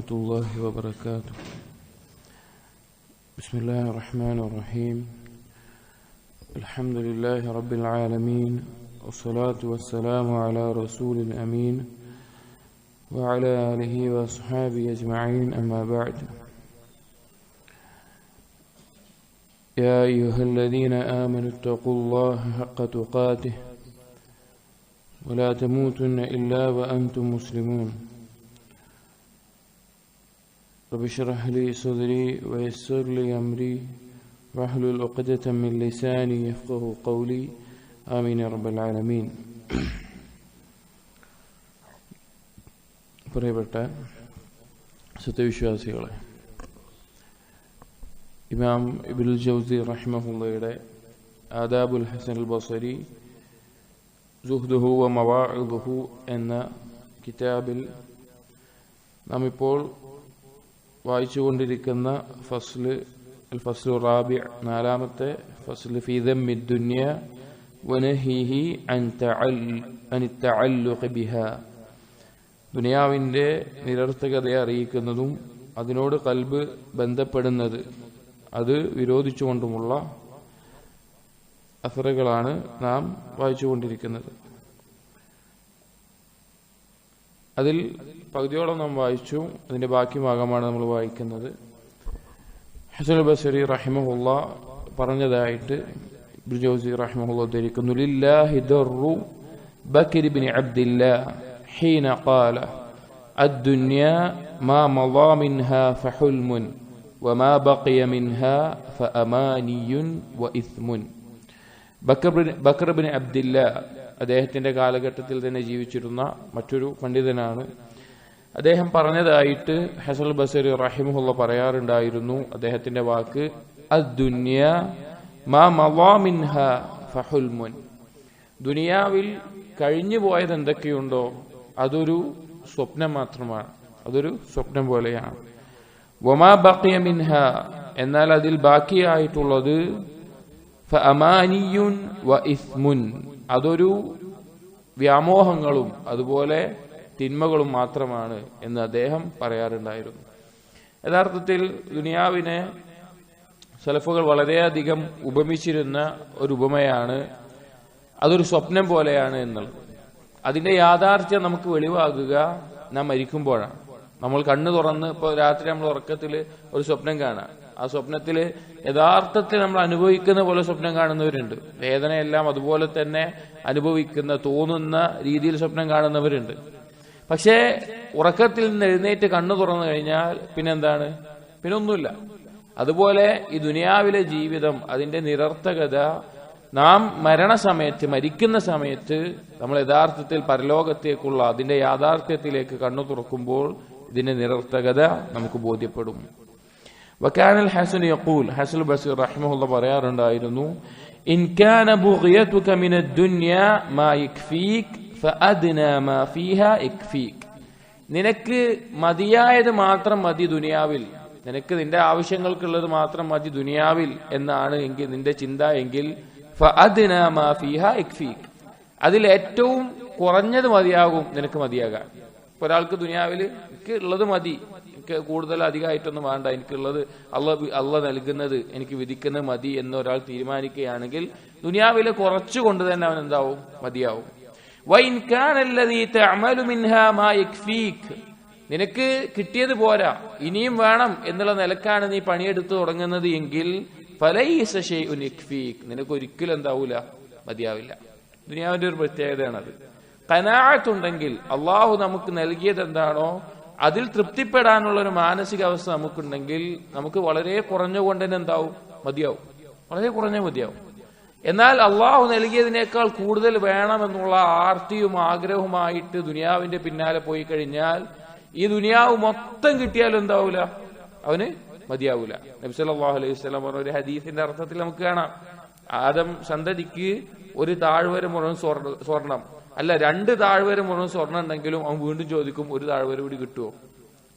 ورحمة الله وبركاته. بسم الله الرحمن الرحيم. الحمد لله رب العالمين، والصلاة والسلام على رسول الأمين وعلى آله وأصحابه أجمعين، أما بعد. يا أيها الذين آمنوا اتقوا الله حق تقاته ولا تموتن إلا وأنتم مسلمون. رب اشرح لي صدري ويسر لي أمري واحلل عقدة من لساني يفقه قولي، آمين يا رب العالمين. പ്രിയപ്പെട്ട സത്യവിശ്വാസികളെ, ഇമാം ഇബ്നുൽ ജൗസി റഹിമഹുള്ളയുടെ ആദാബുൽ ഹസൻ അൽ ബസരി സുഹ്ദുഹു വ മവാഇദുഹു എന്ന കിതാബിൽ നാം ഇപ്പോൾ വായിച്ചുകൊണ്ടിരിക്കുന്ന അൽ ഫസ്ലു റാബി, നാലാമത്തെ ഫസ്ൽ, ഫീ ദമ്മി ദുനിയ വനഹിഹി അൻ തഅല്ലുഖ് ബിഹാ, ദുനിയാവിൻ്റെ നിരർത്ഥകതയെ അറിയിക്കുന്നതും അതിനോട് ഖൽബ് ബന്ധപ്പെടുന്നത് അത് വിരോധിച്ചുകൊണ്ടുമുള്ള അസറുകളാണ് നാം വായിച്ചുകൊണ്ടിരിക്കുന്നത്. അതിൽ പകുതിയോളം നാം വായിച്ചു. അതിൻ്റെ ബാക്കി ഭാഗമാണ് നമ്മൾ വായിക്കുന്നത്. ഹസൻ ബസരി റഹിമഹുള്ള പറഞ്ഞതായിട്ട് ഇബ്നു ജൗസി റഹിമഹുള്ള ഉദ്ധരിക്കുന്നു: ലില്ലാഹി ദർറു ബക്കർ ഇബ്നു അബ്ദില്ലാഹ് ഹീന ഖാല അദ്ദുനിയ മാ മളാ മിൻഹാ ഫഹുൽമുൻ വമാ ബഖിയ മിൻഹാ ഫഅമാനിയുൻ വഇസ്മുൻ. ബക്കർ ഇബ്നു അബ്ദില്ലാഹ് അദ്ദേഹത്തിന്റെ കാലഘട്ടത്തിൽ തന്നെ ജീവിച്ചിരുന്ന മറ്റൊരു പണ്ഡിതനാണ്. അദ്ദേഹം പറഞ്ഞതായിട്ട് ഹസൻ ബസരി റഹിമഹുള്ള പറയാറുണ്ടായിരുന്നു. അദ്ദേഹത്തിന്റെ വാക്ക് അദ്ദുനിയ മാ മളാ മിൻഹാ ഫഹുൽമുൻ, ദുനിയാവിൽ കഴിഞ്ഞു പോയത് എന്തൊക്കെയുണ്ടോ അതൊരു സ്വപ്നം മാത്രമാണ്, അതൊരു സ്വപ്നം പോലെയാണ്. വമാ ബഖിയ മിൻഹാ, എന്നാൽ അതിൽ ബാക്കിയായിട്ടുള്ളത് ഫഅമാനിയുൻ വഇസ്മുൻ, അതൊരു വ്യാമോഹങ്ങളും അതുപോലെ തിന്മകളും മാത്രമാണ് എന്ന് അദ്ദേഹം പറയാറുണ്ടായിരുന്നു. യഥാർത്ഥത്തിൽ ദുനിയാവിനെ സലഫുകൾ വളരെയധികം ഉപമിച്ചിരുന്ന ഒരു ഉപമയാണ് അതൊരു സ്വപ്നം പോലെയാണ് എന്നുള്ളത്. അതിന്റെ യാഥാർത്ഥ്യം നമുക്ക് വെളിവാകുക നാം മരിക്കുമ്പോഴാണ്. നമ്മൾ കണ്ണു തുറന്ന് ഇപ്പോൾ രാത്രി നമ്മൾ ഉറക്കത്തിൽ ഒരു സ്വപ്നം കാണാം. ആ സ്വപ്നത്തിൽ യഥാർത്ഥത്തിൽ നമ്മൾ അനുഭവിക്കുന്ന പോലെ സ്വപ്നം കാണുന്നവരുണ്ട്. വേദനയെല്ലാം അതുപോലെ തന്നെ അനുഭവിക്കുന്ന, തോന്നുന്ന രീതിയിൽ സ്വപ്നം കാണുന്നവരുണ്ട്. പക്ഷേ ഉറക്കത്തിൽ നിന്ന് എഴുന്നേറ്റ് കണ്ണു തുറന്നു കഴിഞ്ഞാൽ പിന്നെന്താണ്? പിന്നൊന്നുമില്ല. അതുപോലെ ഈ ദുനിയാവിലെ ജീവിതം, അതിന്റെ നിരർത്ഥകത, നാം മരണസമയത്ത്, മരിക്കുന്ന സമയത്ത് നമ്മൾ യഥാർത്ഥത്തിൽ പരലോകത്തേക്കുള്ള അതിന്റെ യാഥാർത്ഥ്യത്തിലേക്ക് കണ്ണു തുറക്കുമ്പോൾ ഇതിന്റെ നിരർത്ഥകത നമുക്ക് ബോധ്യപ്പെടും. വകാനൽ ഹസൻ യഖൂൽ, ഹസൻ ബസരി റഹിമഹുള്ള പറയാറുണ്ടായിരുന്നു: ഇൻ കാന ബുഗ്യതുക മിനദ് ദുനിയ മാ യക്ഫീക് ഫഅദ്നാ മാ ഫീഹാ യക്ഫീക്, നിനക്ക് മതിയായത് മാത്രം മതി ദുനിയാവിൽ, നിനക്ക് നിന്റെ ആവശ്യങ്ങൾക്കുള്ളത് മാത്രം മതി ദുനിയാവിൽ എന്നാണ് എങ്കിൽ നിന്റെ ചിന്ത എങ്കിൽ ഫഅദ്നാ മാ ഫീഹാ യക്ഫീക്, അതിൽ ഏറ്റവും കുറഞ്ഞത് മതിയാകും നിനക്ക് മതിയാകാൻ. ഒരാൾക്ക് ദുനിയാവിൽ എനിക്ക് ഉള്ളത് മതി, എനിക്ക് കൂടുതൽ അധികമായിട്ടൊന്നും വേണ്ട, എനിക്കുള്ളത് അള്ള നൽകുന്നത്, എനിക്ക് വിധിക്കുന്നത് മതി എന്ന് ഒരാൾ തീരുമാനിക്കുകയാണെങ്കിൽ ദുനിയാവിൽ കുറച്ചുകൊണ്ട് തന്നെ അവൻ എന്താവും? മതിയാവും. വഇൻ കാന അല്ലദീ തഅമലു മിൻഹാ മാ യക്ഫീക്, നിനക്ക് കിട്ടിയത് പോരാ, ഇനിയും വേണം എന്നുള്ള നിലക്കാണ് നീ പണിയെടുത്ത് തുടങ്ങുന്നത് എങ്കിൽ ഫലൈസ ശൈഉൻ യക്ഫീക്, നിനക്ക് ഒരിക്കലും എന്താവൂല? മതിയാവില്ല. ദുനിയാവിന്റെ ഒരു പ്രത്യേകതയാണത്. ഖനാഅത്ത് ഉണ്ടെങ്കിൽ, അള്ളാഹു നമുക്ക് നൽകിയത് എന്താണോ അതിൽ തൃപ്തിപ്പെടാനുള്ള ഒരു മാനസികാവസ്ഥ നമുക്കുണ്ടെങ്കിൽ നമുക്ക് വളരെ കുറഞ്ഞുകൊണ്ട് തന്നെ എന്താവും? മതിയാവും. വളരെ കുറഞ്ഞ മതിയാവും. എന്നാൽ അള്ളാഹു നൽകിയതിനേക്കാൾ കൂടുതൽ വേണമെന്നുള്ള ആർത്തിയും ആഗ്രഹവുമായിട്ട് ദുനിയാവിന്റെ പിന്നാലെ പോയി കഴിഞ്ഞാൽ ഈ ദുനിയാവ് മൊത്തം കിട്ടിയാലും എന്താവൂല? അവന് മതിയാവൂല. നബി സല്ലല്ലാഹു അലൈഹി വസല്ലം പറഞ്ഞ ഒരു ഹദീസിന്റെ അർത്ഥത്തിൽ നമുക്ക് കാണാം, ആദം സന്തതിക്ക് ഒരു താഴ്വര മുഴുവൻ സ്വർണം, അല്ല 2 താഴ്വര മുഴുവൻ സ്വർണം ഉണ്ടെങ്കിലും അവൻ വീണ്ടും ചോദിക്കും, ഒരു താഴ്വര കൂടി കിട്ടുമോ?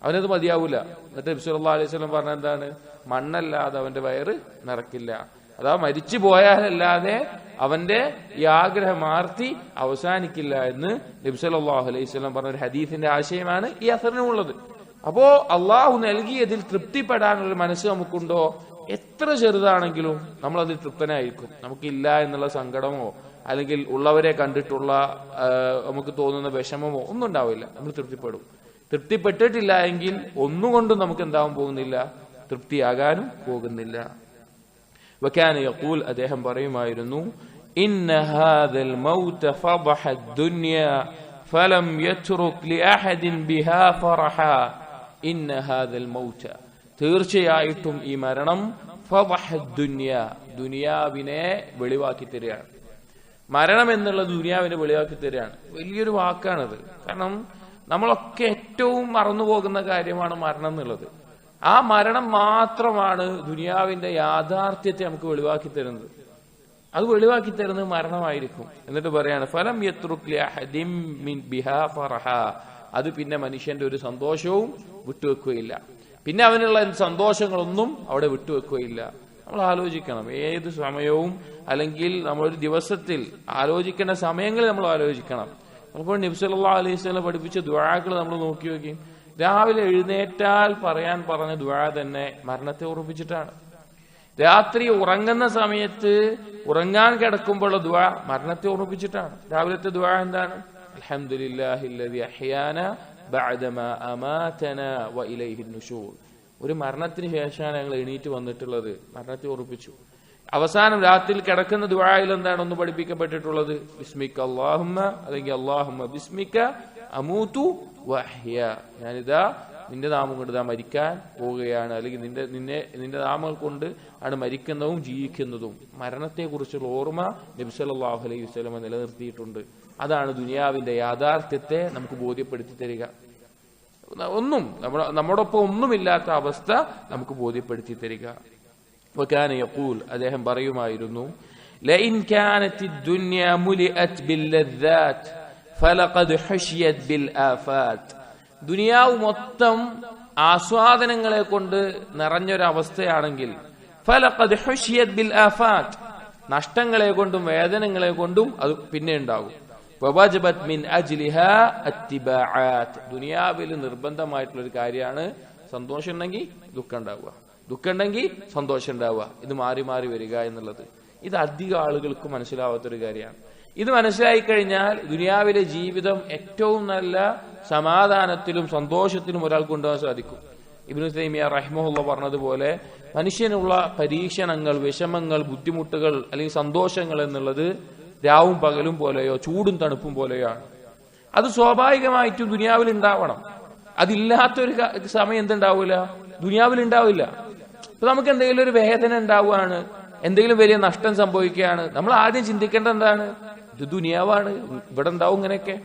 അവനത് മതിയാവൂല. എന്നിട്ട് നബി സല്ലല്ലാഹു അലൈഹി വസല്ലം പറഞ്ഞ എന്താണ്? മണ്ണല്ലാതെ അവന്റെ വയറ് നിറക്കില്ല. അതാ മരിച്ചു പോയാലല്ലാതെ അവന്റെ ഈ ആഗ്രഹമാർത്തി അവസാനിക്കില്ല എന്ന് നബി സല്ലല്ലാഹു അലൈഹി വസല്ലം പറഞ്ഞ ഒരു ഹദീസിന്റെ ആശയമാണ് ഈ അസറിനുള്ളത്. അപ്പോ അള്ളാഹു നൽകിയതിൽ തൃപ്തിപ്പെടാനുള്ള മനസ്സ് നമുക്കുണ്ടോ? എത്ര ചെറുതാണെങ്കിലും നമ്മൾ അതിൽ തൃപ്തനായിരിക്കും. നമുക്കില്ല എന്നുള്ള സങ്കടമോ അല്ലെങ്കിൽ ഉള്ളവരെ കണ്ടിട്ടുള്ള നമുക്ക് തോന്നുന്ന വിഷമമോ ഒന്നും ഉണ്ടാവില്ല. നമ്മൾ തൃപ്തിപ്പെടും. തൃപ്തിപ്പെട്ടിട്ടില്ല എങ്കിൽ ഒന്നുകൊണ്ടും നമുക്ക് എന്താവാൻ പോകുന്നില്ല, തൃപ്തിയാകാനും പോകുന്നില്ല. വകാന യഖൂൽ, അദ്ദേഹം പറയുമായിരുന്നു, ഇന്ന ഹാദൽ മൗത ഫദഹ ദുനിയ ഫലം യത്റുക് ലിഅഹദിൻ ബിഹാ ഫറഹ. ഇന്ന ഹാദൽ മൗത, തീർച്ചയായിട്ടും ഈ മരണം, ഫദഹ ദുനിയ, ദുനിയാവിനെ വെളിവാക്കി തരികയാണ്. മരണം എന്നുള്ളത് ദുനിയാവിനെ വെളിവാക്കി തരികയാണ്. വലിയൊരു വാക്കാണത്. കാരണം നമ്മളൊക്കെ ഏറ്റവും മറന്നുപോകുന്ന കാര്യമാണ് മരണം എന്നുള്ളത്. ആ മരണം മാത്രമാണ് ദുനിയാവിന്റെ യാഥാർത്ഥ്യത്തെ നമുക്ക് വെളിവാക്കി തരുന്നത്. അത് വെളിവാക്കി തരുന്നത് മരണമായിരിക്കും. എന്നിട്ട് പറയാണ്, ഫലം യത്റുക് ലിഅഹദിൻ ബിഹാ ഫറഹ, അത് പിന്നെ മനുഷ്യന്റെ ഒരു സന്തോഷവും വിട്ടുവെക്കുകയില്ല. പിന്നെ അവനുള്ള സന്തോഷങ്ങളൊന്നും അവിടെ വിട്ടുവെക്കുകയില്ല. നമ്മൾ ആലോചിക്കണം. ഏത് സമയവും അല്ലെങ്കിൽ നമ്മളൊരു ദിവസത്തിൽ ആലോചിക്കേണ്ട സമയങ്ങളിൽ നമ്മൾ ആലോചിക്കണം. അപ്പോൾ നബി സല്ലല്ലാഹു അലൈഹി വസല്ലം പഠിപ്പിച്ച ദുആകൾ നമ്മൾ നോക്കി നോക്കി. രാവിലെ എഴുന്നേറ്റാൽ പറയാൻ പറഞ്ഞ ദുആ തന്നെ മരണത്തെ ഓർമ്മിപ്പിച്ചിട്ടാണ്. രാത്രി ഉറങ്ങുന്ന സമയത്ത് ഉറങ്ങാൻ കിടക്കുമ്പോഴുള്ള ദുആ മരണത്തെ ഓർമ്മിപ്പിച്ചിട്ടാണ്. രാവിലത്തെ ദുആ എന്താണ്? അൽഹംദുലില്ലാഹില്ലദി അഹ്യാന ബഅദമാ അമാതനാ വഇലൈഹിൻ നുശൂർ. ഒരു മരണത്തിന് ശേഷമാണ് ഞങ്ങൾ എണീറ്റ് വന്നിട്ടുള്ളത്. മരണത്തെ ഓർമ്മിപ്പിച്ചു. അവസാനം രാത്രിയിൽ കിടക്കുന്ന ദുആയിൽ എന്താണ് ഒന്ന് പഠിപ്പിക്കപ്പെട്ടിട്ടുള്ളത്? ബിസ്മിക അല്ലാഹുമ്മ, അല്ലെങ്കിൽ അല്ലാഹുമ്മ ബിസ്മിക അമൂതു വഅഹ്യ. ഞാനിതാ നിന്റെ നാമം കൊണ്ട് ഇതാ മരിക്കാൻ പോവുകയാണ്, അല്ലെങ്കിൽ നിന്റെ നാമം കൊണ്ട് ആണ് മരിക്കുന്നതും ജീവിക്കുന്നതും. മരണത്തെ കുറിച്ചുള്ള ഓർമ്മ നബി സല്ലല്ലാഹു അലൈഹി വസല്ലം നിലനിർത്തിയിട്ടുണ്ട്. അതാണ് ദുനിയാവിന്റെ യാഥാർത്ഥ്യത്തെ നമുക്ക് ബോധ്യപ്പെടുത്തി തരിക. ഒന്നും നമ്മോടൊപ്പം ഒന്നുമില്ലാത്ത അവസ്ഥ നമുക്ക് ബോധ്യപ്പെടുത്തി തരിക. വകാന യഖൂൽ, അദ്ദേഹം പറയുമായിരുന്നു, ലഇൻ കാനത്തി ദുനിയ മുലിഅത് ബില്ലദ്ദാത് ഫലഖദ് ഹുശിയത് ബിൽ ആഫാത്ത്. ദുനിയാവ് മൊത്തം ആസ്വാദനങ്ങളെ കൊണ്ട് നിറഞ്ഞൊരവസ്ഥയാണെങ്കിൽ, ഫലഖദ് ഹുശിയത് ബിൽ ആഫാത്ത്, നഷ്ടങ്ങളെ കൊണ്ടും വേദനകളെ കൊണ്ടും അത് പിന്നെ ഉണ്ടാകും. വവജബത് മിൻ അജ്ലിഹാ അത്തിബാഅത്ത്. ദുനിയാവിൽ നിർബന്ധമായിട്ടുള്ള ഒരു കാര്യമാണ് സന്തോഷം ഉണ്ടെങ്കിൽ ദുഃഖം ഉണ്ടാവുക, ദുഃഖം ഉണ്ടെങ്കിൽ സന്തോഷം ഉണ്ടാവുക. ഇത് മാറി മാറി വരിക എന്നുള്ളത് ഇത് അധികം ആളുകൾക്ക് മനസ്സിലാവാത്തൊരു കാര്യമാണ്. ഇത് മനസ്സിലായി കഴിഞ്ഞാൽ ദുനിയാവിലെ ജീവിതം ഏറ്റവും നല്ല സമാധാനത്തിലും സന്തോഷത്തിലും ഒരാൾക്ക് കൊണ്ടുപോകാൻ സാധിക്കും. ഇബ്നു തൈമിയ റഹിമഹുല്ലാഹ് പറഞ്ഞതുപോലെ, മനുഷ്യനുള്ള പരീക്ഷണങ്ങൾ, വിഷമങ്ങൾ, ബുദ്ധിമുട്ടുകൾ അല്ലെങ്കിൽ സന്തോഷങ്ങൾ എന്നുള്ളത് രാവും പകലും പോലെയോ ചൂടും തണുപ്പും പോലെയോ ആണ്. അത് സ്വാഭാവികമായിട്ടും ദുനിയാവിൽ ഉണ്ടാവണം. അതില്ലാത്തൊരു സമയം എന്തുണ്ടാവില്ല, ദുനിയാവിൽ ഉണ്ടാവില്ല. ഇപ്പൊ നമുക്ക് എന്തെങ്കിലും ഒരു വേദന ഉണ്ടാവുകയാണ്, എന്തെങ്കിലും വലിയ നഷ്ടം സംഭവിക്കുകയാണ്, നമ്മൾ ആദ്യം ചിന്തിക്കേണ്ട എന്താണ്? ഇത് ദുനിയാവാണ്, ഇവിടെ ഉണ്ടാവും ഇങ്ങനെയൊക്കെ,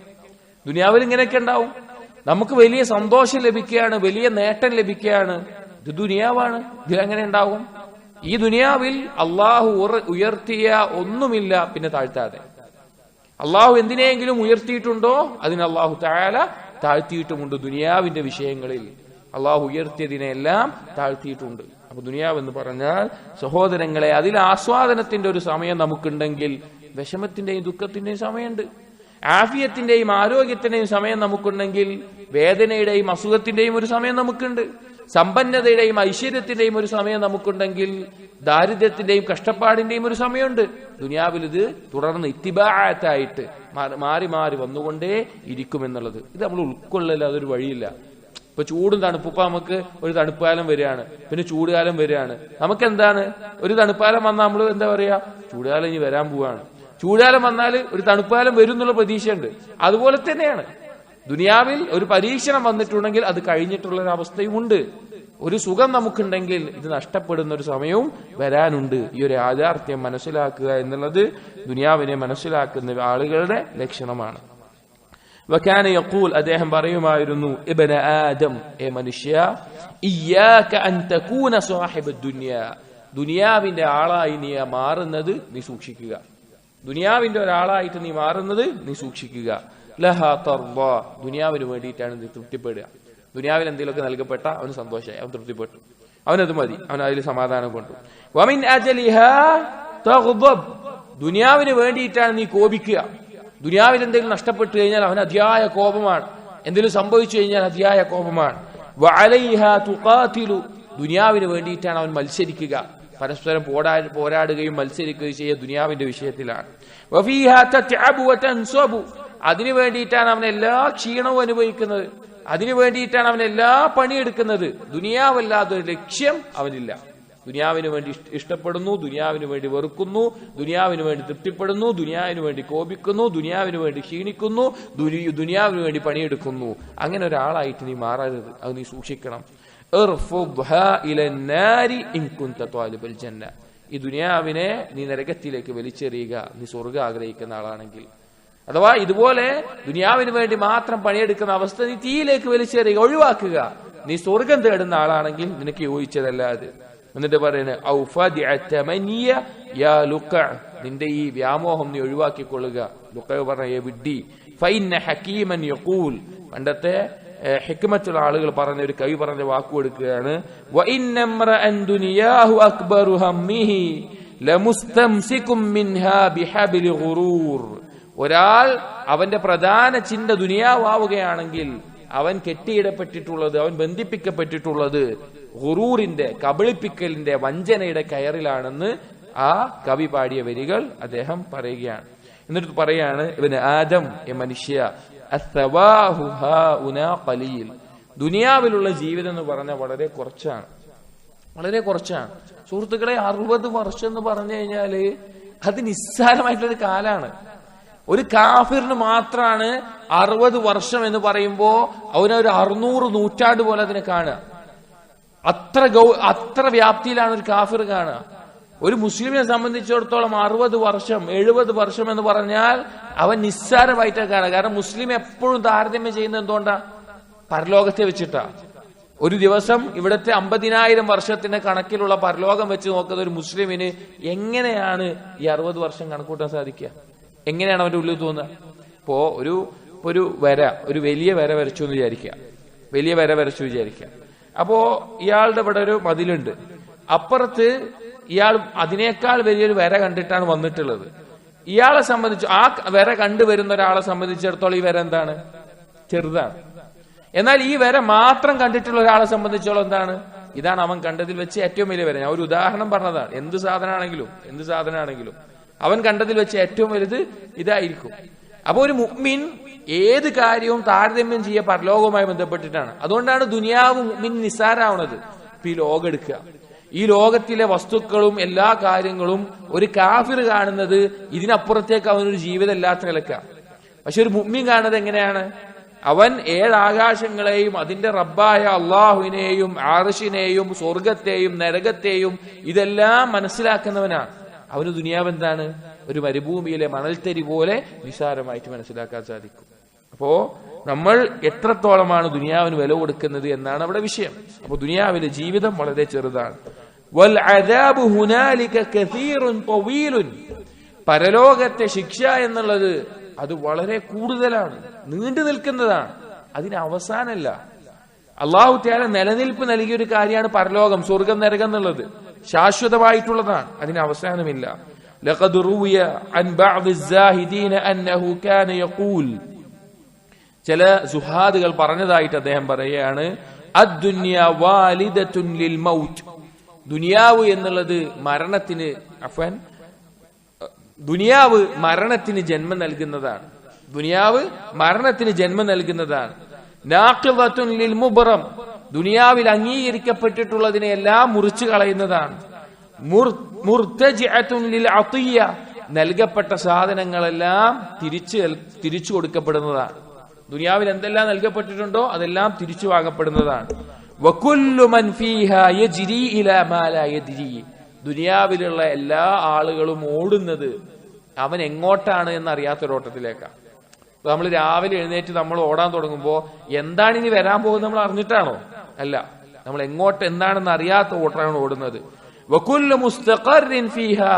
ദുനിയാവിൽ ഇങ്ങനെയൊക്കെ ഉണ്ടാവും. നമുക്ക് വലിയ സന്തോഷം ലഭിക്കുകയാണ്, വലിയ നേട്ടം ലഭിക്കുകയാണ്, ഇത് ദുനിയാവാണ്, ഇതിലെങ്ങനെ ഉണ്ടാവും? ഈ ദുനിയാവിൽ അള്ളാഹു ഉയർത്തിയ ഒന്നുമില്ല പിന്നെ താഴ്ത്താതെ. അള്ളാഹു എന്തിനെങ്കിലും ഉയർത്തിയിട്ടുണ്ടോ അതിന് അള്ളാഹു തആല താഴ്ത്തിയിട്ടുമുണ്ട്. ദുനിയാവിന്റെ വിഷയങ്ങളിൽ അള്ളാഹു ഉയർത്തിയതിനെല്ലാം താഴ്ത്തിയിട്ടുണ്ട്. അപ്പൊ ദുനിയാവ് എന്ന് പറഞ്ഞാൽ സഹോദരങ്ങളെ, അതിൽ ആസ്വാദനത്തിന്റെ ഒരു സമയം നമുക്കുണ്ടെങ്കിൽ വിഷമത്തിന്റെയും ദുഃഖത്തിന്റെയും സമയമുണ്ട്. ആഫിയത്തിന്റെയും ആരോഗ്യത്തിന്റെയും സമയം നമുക്കുണ്ടെങ്കിൽ വേദനയുടെയും അസുഖത്തിന്റെയും ഒരു സമയം നമുക്കുണ്ട്. സമ്പന്നതയുടെയും ഐശ്വര്യത്തിന്റെയും ഒരു സമയം നമുക്കുണ്ടെങ്കിൽ ദാരിദ്ര്യത്തിന്റെയും കഷ്ടപ്പാടിന്റെയും ഒരു സമയമുണ്ട്. ദുനിയാവിൽ ഇത് തുടർന്ന് ഇത്തിബാഅത്തായിട്ട് മാറി മാറി വന്നുകൊണ്ടേ ഇരിക്കുമെന്നുള്ളത് ഇത് നമ്മൾ ഉൾക്കൊള്ളല, അതൊരു വഴിയില്ല. ഇപ്പൊ ചൂടും തണുപ്പും, ഇപ്പൊ നമുക്ക് ഒരു തണുപ്പുകാലം വരികയാണ്, പിന്നെ ചൂടുകാലം വരികയാണ്. നമുക്ക് എന്താണ്, ഒരു തണുപ്പുകാലം വന്നാൽ നമ്മൾ എന്താ പറയാ, ചൂടുകാലം ഇനി വരാൻ പോവാണ്. ചൂടുകാലം വന്നാൽ ഒരു തണുപ്പുകാലം വരും എന്നുള്ള പ്രതീക്ഷയുണ്ട്. അതുപോലെ തന്നെയാണ് ദുനിയാവിൽ ഒരു പരീക്ഷണം വന്നിട്ടുണ്ടെങ്കിൽ അത് കഴിഞ്ഞിട്ടുള്ള ഒരു അവസ്ഥയും ഉണ്ട്. ഒരു സുഖം നമുക്കുണ്ടെങ്കിൽ ഇത് നഷ്ടപ്പെടുന്ന ഒരു സമയവും വരാനുണ്ട്. ഈ ഒരു യാഥാർത്ഥ്യം മനസ്സിലാക്കുക എന്നുള്ളത് ദുനിയാവിനെ മനസ്സിലാക്കുന്ന ആളുകളുടെ ലക്ഷണമാണ്. വകാന യഖൂൽ, അദ്ദേഹം പറയുമായിരുന്നു, ഇബ്ന ആദം, ഏ മനുഷ്യ, ഇയ്യാക അൻ തകൂന സാഹിബുദ് ദുനിയ, ദുനിയാവിന്റെ ആളായി നീ മാറുന്നത് നീ സൂക്ഷിക്കുക. ദുനിയാവിന്റെ ഒരാളായിട്ട് നീ മാറുന്നത് നീ സൂക്ഷിക്കുക. ലഹാ തർദ, ദുനിയാവിന് വേണ്ടിയിട്ടാണ് നീ തൃപ്തിപ്പെടുക. ദുനിയാവിൽ എന്തെങ്കിലുമൊക്കെ നൽകപ്പെട്ട അവന് സന്തോഷമായി, അവൻ തൃപ്തിപ്പെട്ടു, അവനത് മതി, അവൻ അതിൽ സമാധാനം കൊണ്ടു. വമിൻ അജലിഹാ തഗ്ദബ്, ദുനിയാവിന് വേണ്ടിയിട്ടാണ് നീ കോപിക്കുക. ദുനിയാവിൽ എന്തെങ്കിലും നഷ്ടപ്പെട്ടു കഴിഞ്ഞാൽ അവന് അതിയായ കോപമാണ്, എന്തെങ്കിലും സംഭവിച്ചു കഴിഞ്ഞാൽ അതിയായ കോപമാണ്. വഅലൈഹാ തുഖാതിലു, ദുനിയാവിന് വേണ്ടിയിട്ടാണ് അവൻ മത്സരിക്കുക, പരസ്പരം പോരാടുകയും മത്സരിക്കുകയും ചെയ്യുക ദുനിയാവിന്റെ വിഷയത്തിലാണ്. വഫീഹാ തത്അബു വതൻസബു, അതിനു വേണ്ടിയിട്ടാണ് അവൻ എല്ലാ ക്ഷീണവും അനുഭവിക്കുന്നത്, അതിനു വേണ്ടിയിട്ടാണ് അവൻ എല്ലാ പണിയെടുക്കുന്നത്. ദുനിയാവല്ലാതെ ഒരു ലക്ഷ്യം അവനില്ല. ദുനിയാവിന് വേണ്ടി ഇഷ്ടപ്പെടുന്നു, ദുനിയാവിന് വേണ്ടി വെറുക്കുന്നു, ദുനിയാവിന് വേണ്ടി തൃപ്തിപ്പെടുന്നു, ദുനിയാവിന് വേണ്ടി കോപിക്കുന്നു, ദുനിയാവിന് വേണ്ടി ക്ഷീണിക്കുന്നു, ദുനിയാവിന് വേണ്ടി പണിയെടുക്കുന്നു. അങ്ങനെ ഒരാളായിട്ട് നീ മാറരുത്, അത് നീ സൂക്ഷിക്കണം. ഈ ദുനിയാവിനെ നീ നരകത്തിലേക്ക് വലിച്ചെറിയുക, നീ സ്വർഗ്ഗം ആഗ്രഹിക്കുന്ന ആളാണെങ്കിൽ. അഥവാ ഇതുപോലെ ദുനിയാവിന് വേണ്ടി മാത്രം പണിയെടുക്കുന്ന അവസ്ഥ നീ തീയിലേക്ക് വലിച്ചെറിയുക, ഒഴിവാക്കുക. നീ സ്വർഗം തേടുന്ന ആളാണെങ്കിൽ നിനക്ക് യോജിച്ചതല്ല അത്. എന്നിട്ട് പറയുന്നത് നിന്റെ ഈ വ്യാമോഹം നീ ഒഴിവാക്കിക്കൊള്ളുക. ലുഖൈ പറഞ്ഞ വിഡ്ഢി, ഫൈന ഹകീമൻ യഖൂൽ, പണ്ടത്തെ ഹിക്മത്തുള്ള ആളുകൾ പറഞ്ഞ ഒരു കവി പറഞ്ഞ വാക്ക് കൊടുക്കുകയാണ്. വഇന്നംറഅൻ ദുനിയാഹു അക്ബറു ഹമ്മിഹി ലമുസ്തംസികും മിൻഹാ ബിഹബ്ലി ഗുറൂർ. ഒരാൾ അവന്റെ പ്രധാന ചിന്ത ദുനിയാവാവുകയാണെങ്കിൽ അവൻ കെട്ടിയിടപ്പെട്ടിട്ടുള്ളത്, അവൻ ബന്ധിപ്പിക്കപ്പെട്ടിട്ടുള്ളത് ഗുറൂറിന്റെ, കബളിപ്പിക്കലിന്റെ, വഞ്ചനയുടെ കയറിലാണെന്ന് ആ കവി പാടിയ വരികൾ അദ്ദേഹം പറയുകയാണ്. എന്നിട്ട് പറയാണ്, ഇവന് ആദം എ മനുഷ്യ, ദുനിയാവിലുള്ള ജീവിതം എന്ന് പറഞ്ഞാൽ വളരെ കുറച്ചാണ്, വളരെ കുറച്ചാണ്. സുഹൃത്തുക്കളെ, 60 വർഷം എന്ന് പറഞ്ഞു കഴിഞ്ഞാല് അത് നിസ്സാരമായിട്ടുള്ളൊരു കാലാണ്. ഒരു കാഫിറിന് മാത്രമാണ് 60 വർഷം എന്ന് പറയുമ്പോ അവനൊരു 600 നൂറ്റാണ്ട് പോലെ അതിനെ കാണുക. അത്ര വ്യാപ്തിയിലാണ് ഒരു കാഫിർ കാണുക. ഒരു മുസ്ലിമിനെ സംബന്ധിച്ചിടത്തോളം 60 വർഷം 70 വർഷം എന്ന് പറഞ്ഞാൽ അവൻ നിസ്സാരമായിട്ടാണ് കാണുക. കാരണം മുസ്ലിം എപ്പോഴും താരതമ്യം ചെയ്യുന്നത് എന്തുകൊണ്ടാ? പരലോകത്തെ വെച്ചിട്ടാ. ഒരു ദിവസം ഇവിടുത്തെ 50,000 വർഷത്തിന്റെ കണക്കിലുള്ള പരലോകം വെച്ച് നോക്കുന്ന ഒരു മുസ്ലിമിന് എങ്ങനെയാണ് ഈ 60 വർഷം കണക്കൂട്ടാൻ സാധിക്കുക? എങ്ങനെയാണ് അവന്റെ ഉള്ളിൽ തോന്നുക? ഇപ്പോ ഒരു വര, ഒരു വലിയ വര വരച്ചു എന്ന് വിചാരിക്കുക, വലിയ വര വരച്ചു വിചാരിക്കുക. അപ്പോ ഇയാളുടെ ഇവിടെ ഒരു മതിലുണ്ട്, അപ്പുറത്ത് ഇയാൾ അതിനേക്കാൾ വലിയൊരു വര കണ്ടിട്ടാണ് വന്നിട്ടുള്ളത്. ഇയാളെ സംബന്ധിച്ച്, ആ വര കണ്ടുവരുന്ന ഒരാളെ സംബന്ധിച്ചിടത്തോളം ഈ വര എന്താണ്? ചെറുതാണ്. എന്നാൽ ഈ വര മാത്രം കണ്ടിട്ടുള്ള ഒരാളെ സംബന്ധിച്ചോളം എന്താണ്? ഇതാണ് അവൻ കണ്ടതിൽ വെച്ച് ഏറ്റവും വലിയ വര. ഞാൻ ഒരു ഉദാഹരണം പറഞ്ഞതാണ്. എന്ത് സാധനമാണെങ്കിലും അവൻ കണ്ടതിൽ വെച്ച് ഏറ്റവും വലുത് ഇതായിരിക്കും. അപ്പൊ ഒരു മുഅ്മിൻ ഏത് കാര്യവും താരതമ്യം ചെയ്യുക പരലോകവുമായി ബന്ധപ്പെട്ടിട്ടാണ്. അതുകൊണ്ടാണ് ദുനിയാവ് മുഅ്മിൻ നിസ്സാരാവണത്. ഇപ്പൊ ഈ ലോകം എടുക്കുക, ഈ ലോകത്തിലെ വസ്തുക്കളും എല്ലാ കാര്യങ്ങളും ഒരു കാഫിർ കാണുന്നത് ഇതിനപ്പുറത്തേക്ക് അവനൊരു ജീവിതം ഇല്ലാത്ത നിലക്കാണ്. പക്ഷെ ഒരു മുഅ്മിൻ കാണുന്നത് എങ്ങനെയാണ്? അവൻ 7 ആകാശങ്ങളെയും അതിന്റെ റബ്ബായ അള്ളാഹുവിനെയും അർശിനെയും സ്വർഗത്തെയും നരകത്തെയും ഇതെല്ലാം മനസ്സിലാക്കുന്നവനാണ്. അവന് ദുനിയാവ് എന്താണ്? ഒരു മരുഭൂമിയിലെ മണൽത്തരി പോലെ നിസ്സാരമായിട്ട് മനസ്സിലാക്കാൻ സാധിക്കും. അപ്പോ നമ്മൾ എത്രത്തോളമാണ് ദുനിയാവിന് വില കൊടുക്കുന്നത് എന്നാണ് അവിടെ വിഷയം. അപ്പൊ ദുനിയാവിലെ ജീവിതം വളരെ ചെറുതാണ്. പരലോകത്തെ ശിക്ഷ എന്നുള്ളത് അത് വളരെ കൂടുതലാണ്, നീണ്ടു നിൽക്കുന്നതാണ്, അതിന് അവസാനമല്ല. അള്ളാഹു തആല നിലനിൽപ്പ് നൽകിയ ഒരു കാര്യമാണ് പരലോകം, സ്വർഗം നരകം എന്നുള്ളത് ശാശ്വതമായിട്ടുള്ളതാണ്, അതിന് അവസാനമില്ല. ലഖദ് റൂയ അൻ ബഅദ് الزاهدين انه كان يقول, ചില സുഹാദുകൾ പറഞ്ഞതായിട്ട് അദ്ദേഹം പറയുകയാണ്, അദ്ദുനിയ വാലിദത്തുൻ ലിൽ മൗത്ത്, ദുനിയാവ് എന്നുള്ളത് ദുനിയാവ് മരണത്തിന് ജന്മം നൽകുന്നതാണ്. ദുനിയാവ് മരണത്തിന് ജന്മം നൽകുന്നതാണ്. നാഖിദത്തുൻ ലിൽ മുബ്റം, ദുനിയാവിൽ അംഗീകരിക്കപ്പെട്ടിട്ടുള്ളതിനെ എല്ലാം മുറിച്ചു കളയുന്നതാണ്. മുർതജിഅത്തുൻ ലിൽ അത്തിയ, നൽകപ്പെട്ട സാധനങ്ങളെല്ലാം തിരിച്ചു കൊടുക്കപ്പെടുന്നതാണ്. ദുനിയാവിൽ എന്തെല്ലാം നൽകപ്പെട്ടിട്ടുണ്ടോ അതെല്ലാം തിരിച്ചു വാങ്ങപ്പെടുന്നതാണ്. വകുല്ലു മൻ ഫീഹാ യജ്രി ഇലാ മാ ലാ യദ്രി, ദുനിയാവിലുള്ള എല്ലാ ആളുകളും ഓടുന്നത് അവൻ എങ്ങോട്ടാണ് എന്നറിയാത്തൊരോട്ടത്തിലേക്കാണ്. നമ്മൾ രാവിലെ എഴുന്നേറ്റ് നമ്മൾ ഓടാൻ തുടങ്ങുമ്പോൾ എന്താണ് ഇനി വരാൻ പോകുന്നത് നമ്മൾ അറിഞ്ഞിട്ടാണോ? അല്ല, നമ്മൾ എങ്ങോട്ട് എന്താണെന്ന് അറിയാത്ത ഓട്ടാണ് ഓടുന്നത്. വകുല്ലു മുസ്തഖറിൻ ഫീഹാ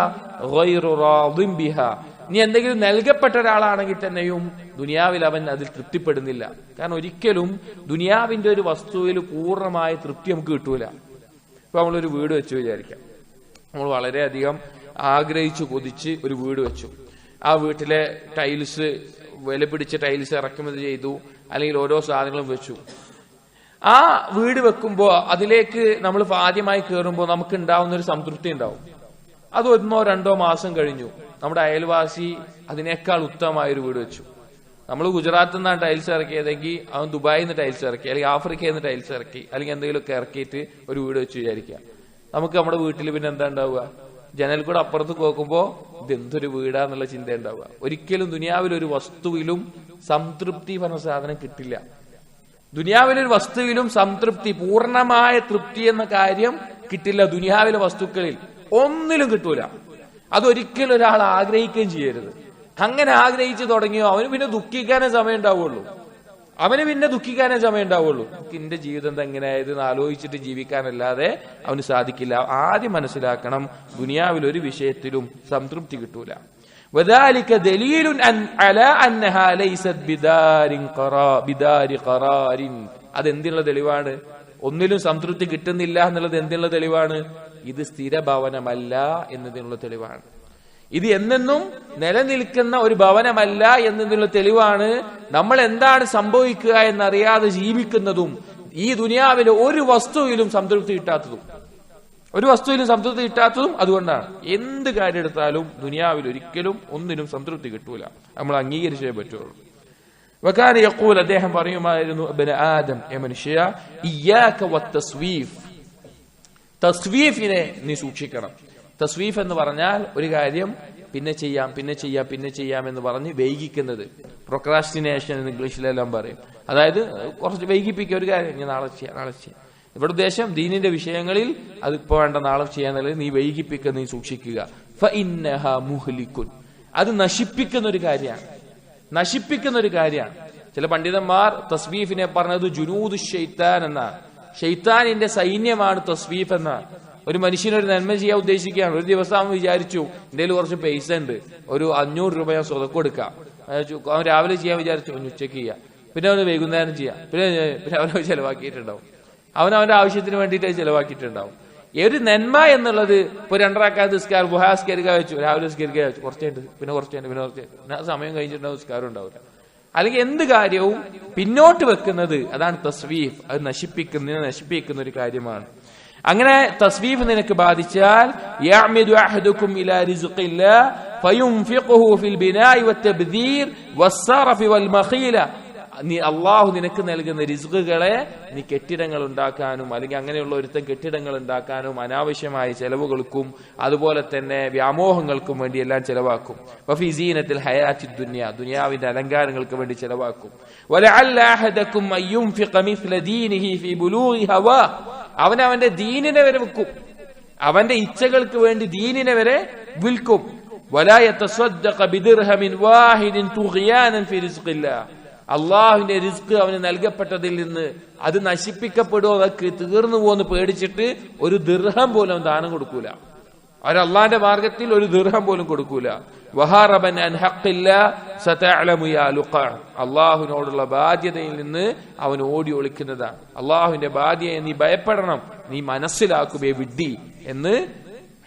ഗൈറു റാദിൻ ബിഹാ, ഇനി എന്തെങ്കിലും നൽകപ്പെട്ട ഒരാളാണെങ്കിൽ തന്നെയും ദുനിയാവിൽ അവൻ അതിൽ തൃപ്തിപ്പെടുന്നില്ല. കാരണം ഒരിക്കലും ദുനിയാവിന്റെ ഒരു വസ്തുവിൽ പൂർണ്ണമായ തൃപ്തി നമുക്ക് കിട്ടൂല. ഇപ്പൊ നമ്മളൊരു വീട് വെച്ചു വിചാരിക്കാം, നമ്മൾ വളരെയധികം ആഗ്രഹിച്ചു കൊതിച്ച് ഒരു വീട് വെച്ചു. ആ വീട്ടിലെ ടൈൽസ്, വില പിടിച്ച ടൈൽസ് ഇറക്കുമതി ചെയ്തു, അല്ലെങ്കിൽ ഓരോ സാധനങ്ങളും വെച്ചു. ആ വീട് വെക്കുമ്പോൾ അതിലേക്ക് നമ്മൾ ആദ്യമായി കയറുമ്പോൾ നമുക്ക് ഉണ്ടാവുന്ന ഒരു സംതൃപ്തി ഉണ്ടാവും. അത് 1-2 മാസം കഴിഞ്ഞു, നമ്മുടെ അയൽവാസി അതിനേക്കാൾ ഉത്തമമായ ഒരു വീട് വെച്ചു. നമ്മൾ ഗുജറാത്തിൽ നിന്നാണ് ടൈൽസ് ഇറക്കിയതെങ്കിൽ അവൻ ദുബായിൽ നിന്ന് ടൈൽസ് ഇറക്കി, അല്ലെങ്കിൽ ആഫ്രിക്കയിൽ നിന്ന് ടൈൽസ് ഇറക്കി, അല്ലെങ്കിൽ എന്തെങ്കിലുമൊക്കെ ഇറക്കിയിട്ട് ഒരു വീട് വെച്ച് വിചാരിക്കുക. നമുക്ക് നമ്മുടെ വീട്ടിൽ പിന്നെ എന്താ ഉണ്ടാവുക? ജനൽ കൂടെ അപ്പുറത്ത് നോക്കുമ്പോ ഇതെന്തൊരു വീടാന്നുള്ള ചിന്ത ഉണ്ടാവുക. ഒരിക്കലും ദുനിയാവിലൊരു വസ്തുവിലും സംതൃപ്തി പറഞ്ഞ സാധനം കിട്ടില്ല. ദുനിയാവിലൊരു വസ്തുവിലും സംതൃപ്തി, പൂർണ്ണമായ തൃപ്തി എന്ന കാര്യം കിട്ടില്ല. ദുനിയാവിലെ വസ്തുക്കളിൽ ഒന്നിലും കിട്ടൂല. അതൊരിക്കലും ഒരാൾ ആഗ്രഹിക്കുകയും ചെയ്യരുത്. അങ്ങനെ ആഗ്രഹിച്ചു തുടങ്ങിയോ അവന് പിന്നെ ദുഃഖിക്കാനേ സമയം ഉണ്ടാവുള്ളൂ. എന്റെ ജീവിതം എങ്ങനെയായത് ആലോചിച്ചിട്ട് ജീവിക്കാനല്ലാതെ അവന് സാധിക്കില്ല. ആദ്യം മനസ്സിലാക്കണം, ദുനിയാവിൽ ഒരു വിഷയത്തിലും സംതൃപ്തി കിട്ടൂല. وذلك دليل على انها ليست بدار قرار. അതെന്തിനുള്ള തെളിവാണ്? ഒന്നിലും സംതൃപ്തി കിട്ടുന്നില്ല എന്നുള്ളത് എന്തിനുള്ള തെളിവാണ്? ഇത് സ്ഥിരഭവനമല്ല എന്നതിനുള്ള തെളിവാണ്. ഇത് എന്നെന്നും നിലനിൽക്കുന്ന ഒരു ഭവനമല്ല എന്നതിനുള്ള തെളിവാണ്. നമ്മൾ എന്താണ് സംഭവിക്കുക എന്നറിയാതെ ജീവിക്കുന്നതും ഈ ദുനിയാവിലെ ഒരു വസ്തുവിലും സംതൃപ്തി കിട്ടാത്തതും അതുകൊണ്ടാണ്. എന്ത് കാര്യം എടുത്താലും ദുനിയാവിൽ ഒരിക്കലും ഒന്നിനും സംതൃപ്തി കിട്ടൂല. നമ്മൾ അംഗീകരിച്ചേ പറ്റുള്ളൂ. വകാന യഖൂൽ, അദ്ദേഹം പറയുമായിരുന്നു, ഇബ്നു ആദം, മനുഷ്യ, ഇയ്യാക വത്തസ്വീഫ്, തസ്വീഫിനെ നീ സൂക്ഷിക്കണം. തസ്വീഫ് എന്ന് പറഞ്ഞാൽ ഒരു കാര്യം പിന്നെ ചെയ്യാം എന്ന് പറഞ്ഞ് വൈകിക്കുന്നത്. പ്രൊക്രാസ്റ്റിനേഷൻ എന്ന് ഇംഗ്ലീഷിലെല്ലാം പറയും. അതായത് കുറച്ച് വൈകിപ്പിക്കുക, ഒരു കാര്യം ഞാൻ നാളെ ചെയ്യാം. ഇവിടെ ഉദ്ദേശം ദീനിന്റെ വിഷയങ്ങളിൽ അതിപ്പോ വേണ്ട, നാളെ ചെയ്യാന്നുള്ളത് നീ വൈകിപ്പിക്കുക, നീ സൂക്ഷിക്കുക. ഫഇന്നഹാ മുഹ്ലികുൻ, അത് നശിപ്പിക്കുന്ന ഒരു കാര്യമാണ്. ചില പണ്ഡിതന്മാർ തസ്വീഫിനെ പറഞ്ഞത് ജുനൂദ് ശൈത്താൻ എന്നാണ്. ഷെയ്ത്താനിന്റെ സൈന്യമാണ് തസ്വീഫ് എന്നാണ്. ഒരു മനുഷ്യനൊരു നന്മ ചെയ്യാൻ ഉദ്ദേശിക്കുകയാണ്. ഒരു ദിവസം അവൻ വിചാരിച്ചു, എന്റെ കയ്യിൽ കുറച്ച് പൈസ ഉണ്ട്, ഒരു 500 രൂപ ഞാൻ സ്വതക്ക് കൊടുക്കാം. അവൻ രാവിലെ ചെയ്യാൻ വിചാരിച്ചു, ഉച്ചയ്ക്ക് ചെയ്യാം, പിന്നെ അവന് വൈകുന്നേരം ചെയ്യാം, പിന്നെ അവനവൻ ചെലവാക്കിയിട്ടുണ്ടാവും. അവനവന്റെ ആവശ്യത്തിന് വേണ്ടിയിട്ട് ചെലവാക്കിയിട്ടുണ്ടാവും. ഒരു നന്മ എന്നുള്ളത് ഇപ്പൊ 2 റക്അത്ത് നിസ്കാരം ബുഹാസ്കരിക്കാൻ വെച്ചു, രാവിലെ സ്കരിക്കാൻ വെച്ചു, കുറച്ചുണ്ട്, പിന്നെ സമയം കഴിഞ്ഞിട്ടുണ്ടാവും, നിസ്കാരം ഉണ്ടാവില്ല. അല്ലെങ്കിൽ എന്ത് കാര്യവും പിന്നോട്ട് വെക്കുന്നത്, അതാണ് തസ്വീഫ്. അത് നശിപ്പിക്കുന്ന ഒരു കാര്യമാണ്. അങ്ങനെ തസ്വീഫ് നിനക്ക് ബാധിച്ചാൽ, യഅ്മിദു അഹദുകും ഇലാ റിസ്ഖില്ലാഹ് ഫയുൻഫിഖുഹു ഫിൽ ബിനാഇ വത്തബ്ദീർ വസ്സറഫ് വൽ മഖീല. നീ അള്ളാഹു നിനക്ക് നൽകുന്ന റിസ്ഖുകളെ നീ കെട്ടിടങ്ങൾ ഉണ്ടാക്കാനും, അല്ലെങ്കിൽ അങ്ങനെയുള്ള ഒരുത്തൻ കെട്ടിടങ്ങൾ ഉണ്ടാക്കാനും, അനാവശ്യമായ ചെലവുകൾക്കും അതുപോലെ തന്നെ വ്യാമോഹങ്ങൾക്കും വേണ്ടി എല്ലാം ചെലവാക്കും. വഫീ സീനത്തിൽ ഹയാത്തി ദുനിയ, ദുനിയാവിന്റെ അലങ്കാരങ്ങൾക്ക് വേണ്ടി ചെലവാക്കും. വലഅല്ല അഹദകും അയ്യുൻഫിഖ മിസ്ല ദീനിഹി ഫീ ബുലൂഗി ഹവാ, അവന്റെ ദീനിനെ വരെ വിൽക്കും, അവന്റെ ഇച്ഛകൾക്ക് വേണ്ടി ദീനിനെ വരെ വിൽക്കും. വലാ യതസദ്ദഖ ബിദിർഹമിൻ വാഹിദിൻ തുഗ്യാനൻ ഫീ റിസ്ഖില്ലാഹ്, അള്ളാഹുവിന്റെ റിസ്ക് അവന് നൽകപ്പെട്ടതിൽ നിന്ന് അത് നശിപ്പിക്കപ്പെടുമോ, അതൊക്കെ തീർന്നു പോകുമെന്ന് പേടിച്ചിട്ട് ഒരു ദിർഹം പോലും ദാനം കൊടുക്കൂല. അവർ അള്ളാഹിന്റെ മാർഗത്തിൽ ഒരു ദിർഹം പോലും കൊടുക്കൂല. വഹാറബൻ അൻ ഹഖില്ലാഹ് സതഅലമു യാ ലുഖാ, അള്ളാഹുവിനോടുള്ള ബാധ്യതയിൽ നിന്ന് അവൻ ഓടി ഒളിക്കുന്നതാണ്. അള്ളാഹുവിന്റെ ബാധ്യതയെ നീ ഭയപ്പെടണം, നീ മനസ്സിലാക്കുകയെ വിഡ്ഢി എന്ന്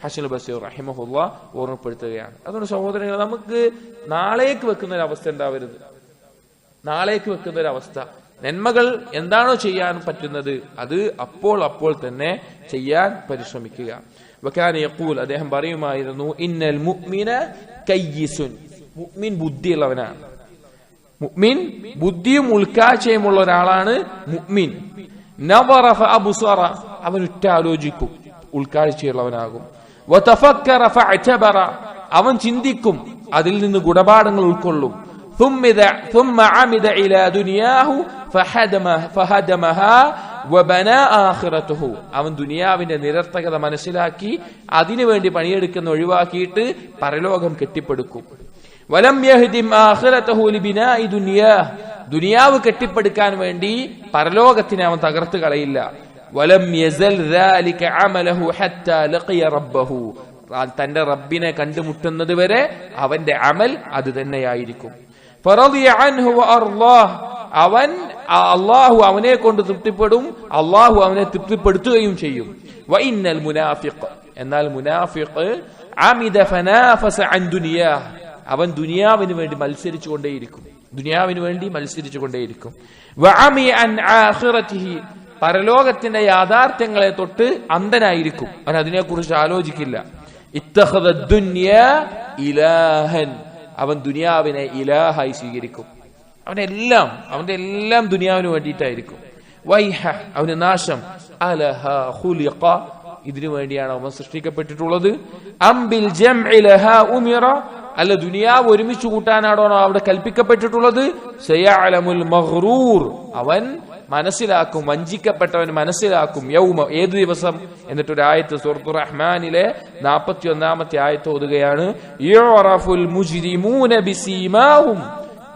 ഹസൻ ബസീർ റഹിമഹുല്ലാഹ് ഓർമ്മപ്പെടുത്തുകയാണ്. അതുകൊണ്ട് സഹോദരങ്ങളെ, നമുക്ക് നാളേക്ക് വെക്കുന്ന ഒരു അവസ്ഥ ഉണ്ടാവരുത്. നന്മകൾ എന്താണോ ചെയ്യാൻ പറ്റുന്നത് അത് അപ്പോൾ തന്നെ ചെയ്യാൻ പരിശ്രമിക്കുക. വകാന യഖൂൽ, അദ്ദേഹം പറയുമായിരുന്നു, ഇന്നൽ മുഅ്മിന കയ്യിസുൻ, മുഅ്മിൻ ബുദ്ധിയുള്ളവനാണ്. മുഅ്മിൻ ബുദ്ധിയും ഉൾക്കാഴ്ചയുമുള്ള ഒരാളാണ് മുഅ്മിൻ. നവറ ഫഅബ്സറ, അവൻ ഉറ്റാലോചിക്കും, ഉൾക്കാഴ്ചയുള്ളവനാകും. വതഫക്കറ ഫഅതബറ, അവൻ ചിന്തിക്കും, അതിൽ നിന്ന് ഗുണപാഠങ്ങൾ ഉൾക്കൊള്ളും. ثم عمد إلى دنياه فهدمها وبنى آخرته, അവൻ ദുനിയാവിന്റെ നിരർത്ഥകത മനസ്സിലാക്കി അതിനുവേണ്ടി പണിയെടുക്കുന്ന ഒഴിവാക്കിയിട്ട് പരലോകം കെട്ടിപ്പടുക്കും. വലം യഹ്ദിം ആഖിറതഹു ലിബിനാഇ ദുനിയാഹ്, ദുനിയാവ് കെട്ടിപ്പടുക്കാൻ വേണ്ടി പരലോകത്തിനെ അവൻ തകർത്ത് കളയില്ല. വലം യസൽ ذلك عمله حتى لقي ربه, തന്റെ റബ്ബിനെ കണ്ടുമുട്ടുന്നത് വരെ അവന്റെ അമൽ അത് തന്നെയായിരിക്കും. അവൻ അള്ളാഹു അവനെ കൊണ്ട് തൃപ്തിപ്പെടും, അള്ളാഹു അവനെ തൃപ്തിപ്പെടുത്തുകയും ചെയ്യും. വഇന്നൽ മുനാഫിഖ്, എന്നാൽ മുനാഫിഖ് അമിദ ഫനാഫസ അൻ ദുനിയാഹ്, അവൻ ദുനിയാവിന് വേണ്ടി മത്സരിച്ചുകൊണ്ടേയിരിക്കും. വഅമി അൻ ആഖിറതിഹി, പരലോകത്തിന്റെ യാഥാർത്ഥ്യങ്ങളെ തൊട്ട് അന്ധനായിരിക്കും. അവൻ അതിനെക്കുറിച്ച് ആലോചിക്കില്ല. ഇത്തഖദ ദുനിയാ ഇലാഹൻ, അവൻ ദുനിയാവിനെ ഇലാഹായി സ്വീകരിക്കും. അവന്റെ എല്ലാം ദുനിയാവിന് വേണ്ടിയിട്ടായിരിക്കും. വൈഹ, അവന് നാശം. അലഹ ഖുലിഖ, ഇതിനു വേണ്ടിയാണ് അവൻ സൃഷ്ടിക്കപ്പെട്ടിട്ടുള്ളത്. അംബിൽ ജംഇ ലഹാ ഉമിറ, അല്ല ദുനിയാവ് ഒരുമിച്ച് കൂട്ടാനാണോ അവിടെ കൽപ്പിക്കപ്പെട്ടിട്ടുള്ളത്. സയഅലമുൽ മഗ്റൂർ, അവൻ മനസ്സിലാക്കും, വഞ്ചിക്കപ്പെട്ടവൻ മനസ്സിലാക്കും. യൗമ, ഏത് ദിവസം? എന്നിട്ടൊരു ആയത്ത് സൂറത്തുർ റഹ്മാനിലെ 41-ാമത്തെ ആയത്ത് ഓതുകയാണ്. യുറഫുൽ മുജ്രിമൂന ബിസീമാഹും,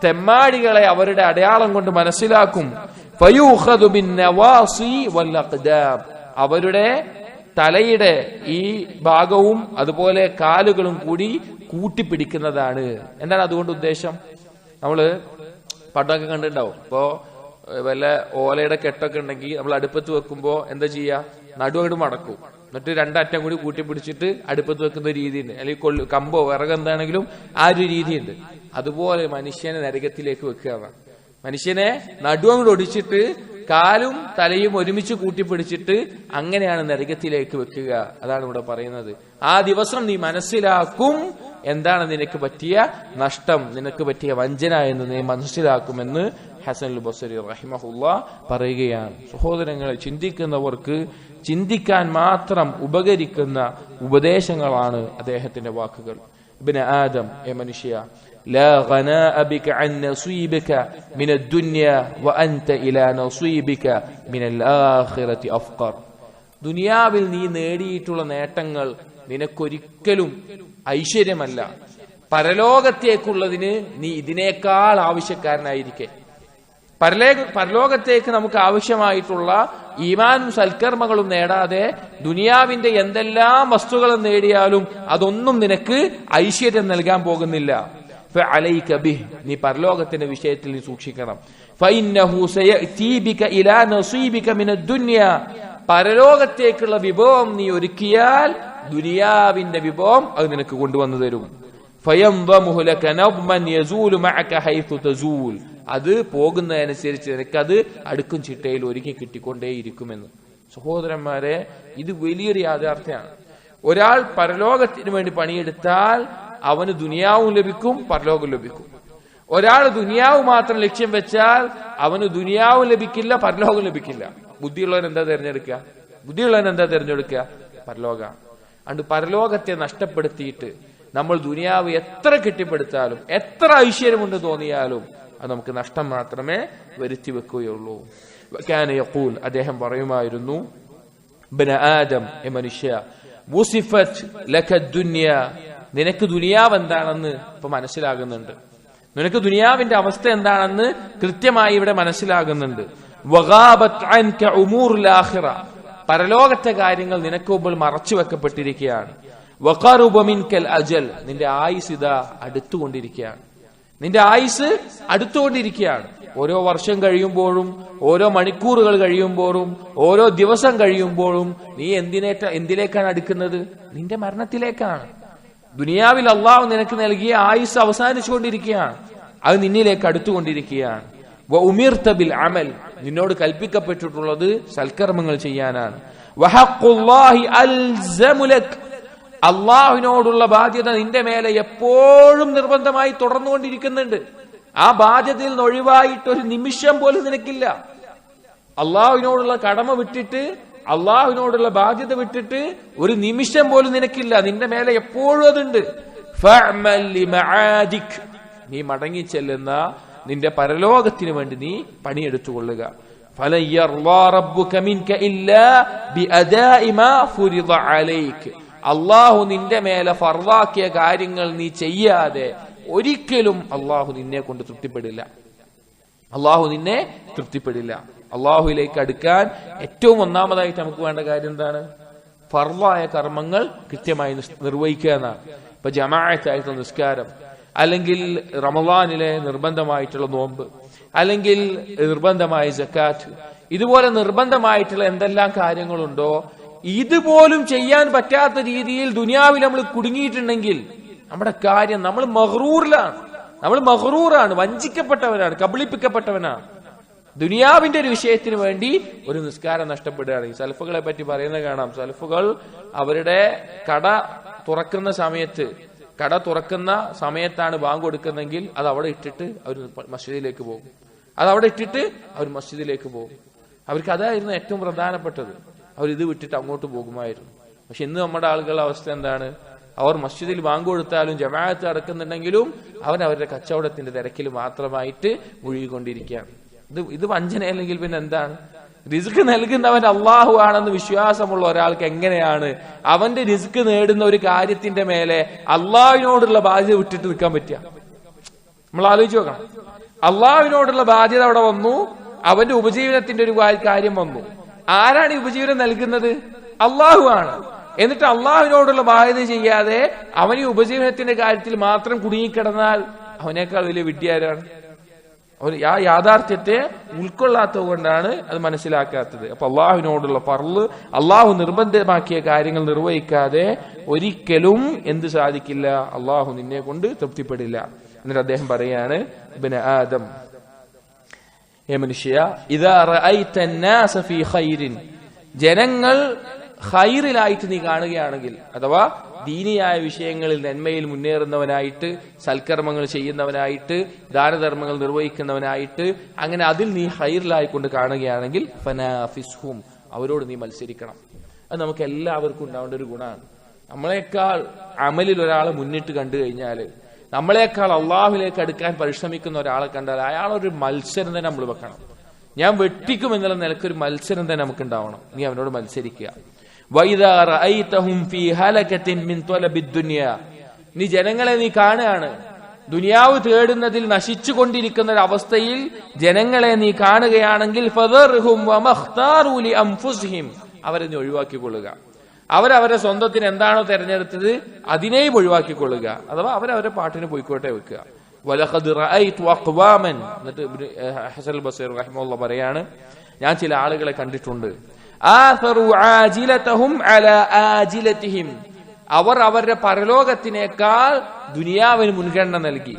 തെമ്മാടികളെ അവരുടെ അടയാളം കൊണ്ട് മനസ്സിലാക്കും. ഫയൂഖദു ബിന്നവാസി വൽ അഖ്ദാം, അവരുടെ തലയുടെ ഈ ഭാഗവും അതുപോലെ കാലുകളും കൂടി കൂട്ടിപ്പിടിക്കുന്നതാണ്. എന്താണ് അതുകൊണ്ട് ഉദ്ദേശം? നമ്മള് പണ്ടൊക്കെ കണ്ടിട്ടുണ്ടാവും. ഇപ്പോ വല്ല ഓലയുടെ കെട്ടൊക്കെ ഉണ്ടെങ്കിൽ നമ്മൾ അടുപ്പത്ത് വെക്കുമ്പോ എന്താ ചെയ്യാ? നടുവങ്ങട് മടക്കും, എന്നിട്ട് രണ്ടറ്റം കൂടി കൂട്ടിപ്പിടിച്ചിട്ട് അടുപ്പത്ത് വെക്കുന്ന രീതിയുണ്ട്. അല്ലെങ്കിൽ കമ്പോ വിറകെന്താണെങ്കിലും ആ ഒരു രീതിയുണ്ട്. അതുപോലെ മനുഷ്യനെ നരകത്തിലേക്ക് വെക്കുക. മനുഷ്യനെ നടുവങ്ങട് ഒടിച്ചിട്ട് കാലും തലയും ഒരുമിച്ച് കൂട്ടിപ്പിടിച്ചിട്ട് അങ്ങനെയാണ് നരകത്തിലേക്ക് വെക്കുക. അതാണ് ഇവിടെ പറയുന്നത്. ആ ദിവസം നീ മനസ്സിലാക്കും എന്താണ് നിനക്ക് പറ്റിയ നഷ്ടം, നിനക്ക് പറ്റിയ വഞ്ചന എന്ന് നീ മനസ്സിലാക്കുമെന്ന് ഹസനുൽ ബസ്രി റഹിമഹുല്ലാ പറയുകയാണ്. സഹോദരങ്ങളെ, ചിന്തിക്കുന്നവർക്ക് ചിന്തിക്കാൻ മാത്രം ഉപകരിക്കുന്ന ഉപദേശങ്ങളാണ് അദ്ദേഹത്തിന്റെ വാക്കുകൾ. ഇബ്നു ആദം, എ മനുഷ്യ, لا غناء بك عن نصيبك من الدنيا وأنت إلى نصيبك من الآخرة أفقر. ദുനിയാവിൽ നീ നേടിയിട്ടുള്ള നേട്ടങ്ങൾ നിനക്കൊരിക്കലും ഐശ്വര്യമല്ല. പരലോകത്തേക്കുള്ളതിന് നീ ഇതിനേക്കാൾ ആവശ്യക്കാരനായിരിക്കെ. പരലോകത്തേക്ക് നമുക്ക് ആവശ്യമായിട്ടുള്ള ഈമാനും സൽക്കർമ്മങ്ങളും നേടാതെ ദുനിയാവിന്റെ എന്തെല്ലാം വസ്തുക്കളും നേടിയാലും അതൊന്നും നിനക്ക് ഐശ്വര്യം നൽകാൻ പോകുന്നില്ല. ഫഅലൈക ബിഹ്, നീ പരലോകത്തിന്റെ വിഷയത്തിൽ നീ സൂക്ഷിക്കണം. ഫഇന്നഹു സയഅതി ബിക ഇലാ നസീബിക മിനദ് ദുനിയ, പരലോകത്തേക്കുള്ള വിഭവം നീ ഒരുക്കിയാൽ ദുനിയാവിന്റെ വിഭവം അത് നിനക്ക് കൊണ്ടുവന്നു തരും. ഫയൻദമുഹു ലക നദ്മൻ യസൂലു മഅക ഹൈതു തസൂൽ, അത് പോകുന്നതനുസരിച്ച് നിനക്കത് അടുക്കും ചിട്ടയിൽ ഒരുക്കി കിട്ടിക്കൊണ്ടേയിരിക്കുമെന്ന്. സഹോദരന്മാരെ, ഇത് വലിയൊരു യാഥാർത്ഥ്യമാണ്. ഒരാൾ പരലോകത്തിന് വേണ്ടി പണിയെടുത്താൽ അവന് ദുനിയാവും ലഭിക്കും, പരലോകം ലഭിക്കും. ഒരാൾ ദുനിയാവ് മാത്രം ലക്ഷ്യം വെച്ചാൽ അവന് ദുനിയാവും ലഭിക്കില്ല, പരലോകം ലഭിക്കില്ല. ബുദ്ധിയുള്ളവൻ എന്താ തിരഞ്ഞെടുക്കുക? പരലോകമാണ്. അതുകൊണ്ട് പരലോകത്തെ നഷ്ടപ്പെടുത്തിയിട്ട് നമ്മൾ ദുനിയാവ് എത്ര കെട്ടിപ്പടുത്താലും എത്ര ഐശ്വര്യമുണ്ട് തോന്നിയാലും അത് നമുക്ക് നഷ്ടം മാത്രമേ വരുത്തി വെക്കുകയുള്ളൂ. കാന യഖൂൽ, അദ്ദേഹം പറയുമായിരുന്നു, ഇബ്നു ആദം, എ മനുഷ്യ, വുസിഫത് ലക ദുനിയ, നിനക്ക് ദുനിയാവ് എന്താണെന്ന് ഇപ്പൊ മനസ്സിലാകുന്നുണ്ട്. നിനക്ക് ദുനിയാവിന്റെ അവസ്ഥ എന്താണെന്ന് കൃത്യമായി ഇവിടെ മനസ്സിലാകുന്നുണ്ട്. വഗാബത് അൻക ഉമൂറുൽ ആഖിറ, പരലോകത്തെ കാര്യങ്ങൾ നിനക്ക് മുമ്പിൽ മറച്ചു വെക്കപ്പെട്ടിരിക്കുകയാണ്. വഖറുബ മിൻകൽ അജൽ, നിന്റെ ആയുസ് ഇതാ അടുത്തുകൊണ്ടിരിക്കുകയാണ്. ഓരോ വർഷം കഴിയുമ്പോഴും ഓരോ മണിക്കൂറുകൾ കഴിയുമ്പോഴും ഓരോ ദിവസം കഴിയുമ്പോഴും നീ എന്തിലേക്കാണ് അടുക്കുന്നത്? നിന്റെ മരണത്തിലേക്കാണ്. ദുനിയാവിൽ അള്ളാഹു നിനക്ക് നൽകിയ ആയുസ് അവസാനിച്ചുകൊണ്ടിരിക്കുകയാണ്, അത് നിന്നിലേക്ക് അടുത്തുകൊണ്ടിരിക്കുകയാണ്. വഉമിർത ബിൽ അമൽ, നിന്നോട് കൽപ്പിക്കപ്പെട്ടിട്ടുള്ളത് സൽക്കർമ്മങ്ങൾ ചെയ്യാനാണ്. വഹഖുല്ലാഹി അൽസമു ലക്, അള്ളാഹുവിനോടുള്ള ബാധ്യത നിന്റെ മേലെ എപ്പോഴും നിർബന്ധമായി തുടർന്നുകൊണ്ടിരിക്കുന്നുണ്ട്. ആ ബാധ്യതയിൽ നിന്ന് ഒഴിവായിട്ട് ഒരു നിമിഷം പോലും നിനക്കില്ല. അള്ളാഹുവിനോടുള്ള കടമ വിട്ടിട്ട്, അള്ളാഹുവിനോടുള്ള ബാധ്യത വിട്ടിട്ട് ഒരു നിമിഷം പോലും നിനക്കില്ല. നിന്റെ മേലെ എപ്പോഴും അതുണ്ട്. ഫഅമൽ ലിമആദിക്, നീ മടങ്ങി ചെല്ലുന്ന നിന്റെ പരലോകത്തിന് വേണ്ടി നീ പണിയെടുത്തുകൊള്ളുക. ഫലൻ യർളാ റബ്ബുക മിൻക ഇല്ലാ ബിഅദാഇ മാ ഫുരിദ അലൈക, അള്ളാഹു നിന്റെ മേലെ ഫർളാക്കിയ കാര്യങ്ങൾ നീ ചെയ്യാതെ ഒരിക്കലും അള്ളാഹു നിന്നെ കൊണ്ട് തൃപ്തിപ്പെടില്ല. അള്ളാഹുവിലേക്ക് അടുക്കാൻ ഏറ്റവും ഒന്നാമതായിട്ട് നമുക്ക് വേണ്ട കാര്യം എന്താണ്? ഫർളായ കർമ്മങ്ങൾ കൃത്യമായി നിർവഹിക്കുക എന്നാണ്. ഇപ്പൊ ജമാഅത്തായിട്ടുള്ള നിസ്കാരം, അല്ലെങ്കിൽ റമളാനിലെ നിർബന്ധമായിട്ടുള്ള നോമ്പ്, അല്ലെങ്കിൽ നിർബന്ധമായ സക്കാത്ത്, ഇതുപോലെ നിർബന്ധമായിട്ടുള്ള എന്തെല്ലാം കാര്യങ്ങളുണ്ടോ ഇതുപോലും ചെയ്യാൻ പറ്റാത്ത രീതിയിൽ ദുനിയാവിൽ നമ്മൾ കുടുങ്ങിയിട്ടുണ്ടെങ്കിൽ നമ്മുടെ കാര്യം, നമ്മൾ മഗ്റൂറാണ്, വഞ്ചിക്കപ്പെട്ടവനാണ്, കബളിപ്പിക്കപ്പെട്ടവനാണ്. ദുനിയാവിന്റെ ഒരു വിഷയത്തിന് വേണ്ടി ഒരു നിസ്കാരം നഷ്ടപ്പെടുകയാണ്. ഈ സലഫുകളെ പറ്റി പറയുന്നത് കാണാം. സലഫുകൾ അവരുടെ കട തുറക്കുന്ന സമയത്താണ് ബാങ്ക് കൊടുക്കുന്നതെങ്കിൽ അത് അവിടെ ഇട്ടിട്ട് അവർ മസ്ജിദിലേക്ക് പോകും. അവർക്ക് അതായിരുന്നു ഏറ്റവും പ്രധാനപ്പെട്ടത്. അവരിത് വിട്ടിട്ട് അങ്ങോട്ട് പോകുമായിരുന്നു. പക്ഷെ ഇന്ന് നമ്മുടെ ആളുകളുടെ അവസ്ഥ എന്താണ്? അവർ മസ്ജിദിൽ ബാങ്ക് കൊടുത്താലും ജമാഅത്ത് നടക്കുന്നുണ്ടെങ്കിലും അവരവരുടെ കച്ചവടത്തിന്റെ തിരക്കിൽ മാത്രമായിട്ട് മുഴുകിക്കൊണ്ടിരിക്കുകയാണ്. ഇത് വഞ്ചന അല്ലെങ്കിൽ പിന്നെ എന്താണ്? റിസ്ക് നൽകുന്നവൻ അള്ളാഹു ആണെന്ന് വിശ്വാസമുള്ള ഒരാൾക്ക് എങ്ങനെയാണ് അവന്റെ റിസ്ക് നേടുന്ന ഒരു കാര്യത്തിന്റെ മേലെ അള്ളാഹുവിനോടുള്ള ബാധ്യത വിട്ടിട്ട് നിൽക്കാൻ പറ്റുക? നമ്മൾ ആലോചിച്ച് നോക്കണം. അള്ളാഹുവിനോടുള്ള ബാധ്യത അവിടെ വന്നു, അവന്റെ ഉപജീവനത്തിന്റെ ഒരു കാര്യം വന്നു. ആരാണ് ഈ ഉപജീവനം നൽകുന്നത്? അള്ളാഹു ആണ്. എന്നിട്ട് അള്ളാഹുവിനോടുള്ള ബാധ്യത ചെയ്യാതെ അവൻ ഈ ഉപജീവനത്തിന്റെ കാര്യത്തിൽ മാത്രം കുടുങ്ങിക്കിടന്നാൽ അവനേക്കാൾ വലിയ വിഡ്ഢിയാരാണ്? ആ യാഥാർത്ഥ്യത്തെ ഉൾക്കൊള്ളാത്തത് കൊണ്ടാണ് അത് മനസ്സിലാക്കാത്തത്. അപ്പൊ അള്ളാഹുവിനോടുള്ള ഫർള്, അള്ളാഹു നിർബന്ധമാക്കിയ കാര്യങ്ങൾ നിർവഹിക്കാതെ ഒരിക്കലും എന്ത് സാധിക്കില്ല? അള്ളാഹു നിന്നെ കൊണ്ട് തൃപ്തിപ്പെടില്ല. എന്നിട്ട് അദ്ദേഹം പറയാണ്, ഇബ്നു ആദം, മനുഷ്യ, ഇദാ റഅയ്ത അന്നാസ ഫീ ഖൈരിൻ, ജനങ്ങൾ ഖൈറിലായിട്ട് നീ കാണുകയാണെങ്കിൽ, അഥവാ ദീനിയായ വിഷയങ്ങളിൽ നന്മയിൽ മുന്നേറുന്നവനായിട്ട്, സൽക്കർമ്മങ്ങൾ ചെയ്യുന്നവനായിട്ട്, ദാനധർമ്മങ്ങൾ നിർവഹിക്കുന്നവനായിട്ട്, അങ്ങനെ അതിൽ നീ ഖൈറിലായിക്കൊണ്ട് കാണുകയാണെങ്കിൽ ഫനാഫിസ്ഹും, അവരോട് നീ മത്സരിക്കണം. അത് നമുക്ക് എല്ലാവർക്കും ഉണ്ടാവേണ്ട ഒരു ഗുണമാണ്. നമ്മളെക്കാൾ അമലിൽ ഒരാളെ മുന്നിട്ട് കണ്ടു കഴിഞ്ഞാൽ, നമ്മളെക്കാൾ അള്ളാഹുവിലേക്ക് അടുക്കാൻ പരിശ്രമിക്കുന്ന ഒരാളെ കണ്ടാൽ അയാളൊരു മത്സരം തന്നെ നമ്മൾ വെക്കണം. ഞാൻ വെട്ടിക്കും എന്നുള്ള നിലക്കൊരു മത്സരം തന്നെ നമുക്ക് ഉണ്ടാവണം. നീ അവനോട് മത്സരിക്കുക. നീ ജനങ്ങളെ നീ കാണുകയാണ്, ദുനിയാവ് തേടുന്നതിൽ നശിച്ചുകൊണ്ടിരിക്കുന്ന ഒരു അവസ്ഥയിൽ ജനങ്ങളെ നീ കാണുകയാണെങ്കിൽ അവരെ നീ ഒഴിവാക്കിക്കൊള്ളുക. അവരവരുടെ സ്വന്തത്തിന് എന്താണോ തെരഞ്ഞെടുത്തത് അതിനെയും ഒഴിവാക്കിക്കൊള്ളുക. അഥവാ അവരവരുടെ പാട്ടിന് പോയിക്കോട്ടെ വെക്കുക. എന്നിട്ട് ഹസൻ ബസീർ റഹിമഹുല്ലാഹ് പറയാണ്, ഞാൻ ചില ആളുകളെ കണ്ടിട്ടുണ്ട്, അവർ അവരുടെ പരലോകത്തിനേക്കാൾ ദുനിയാവിന് മുൻഗണന നൽകി.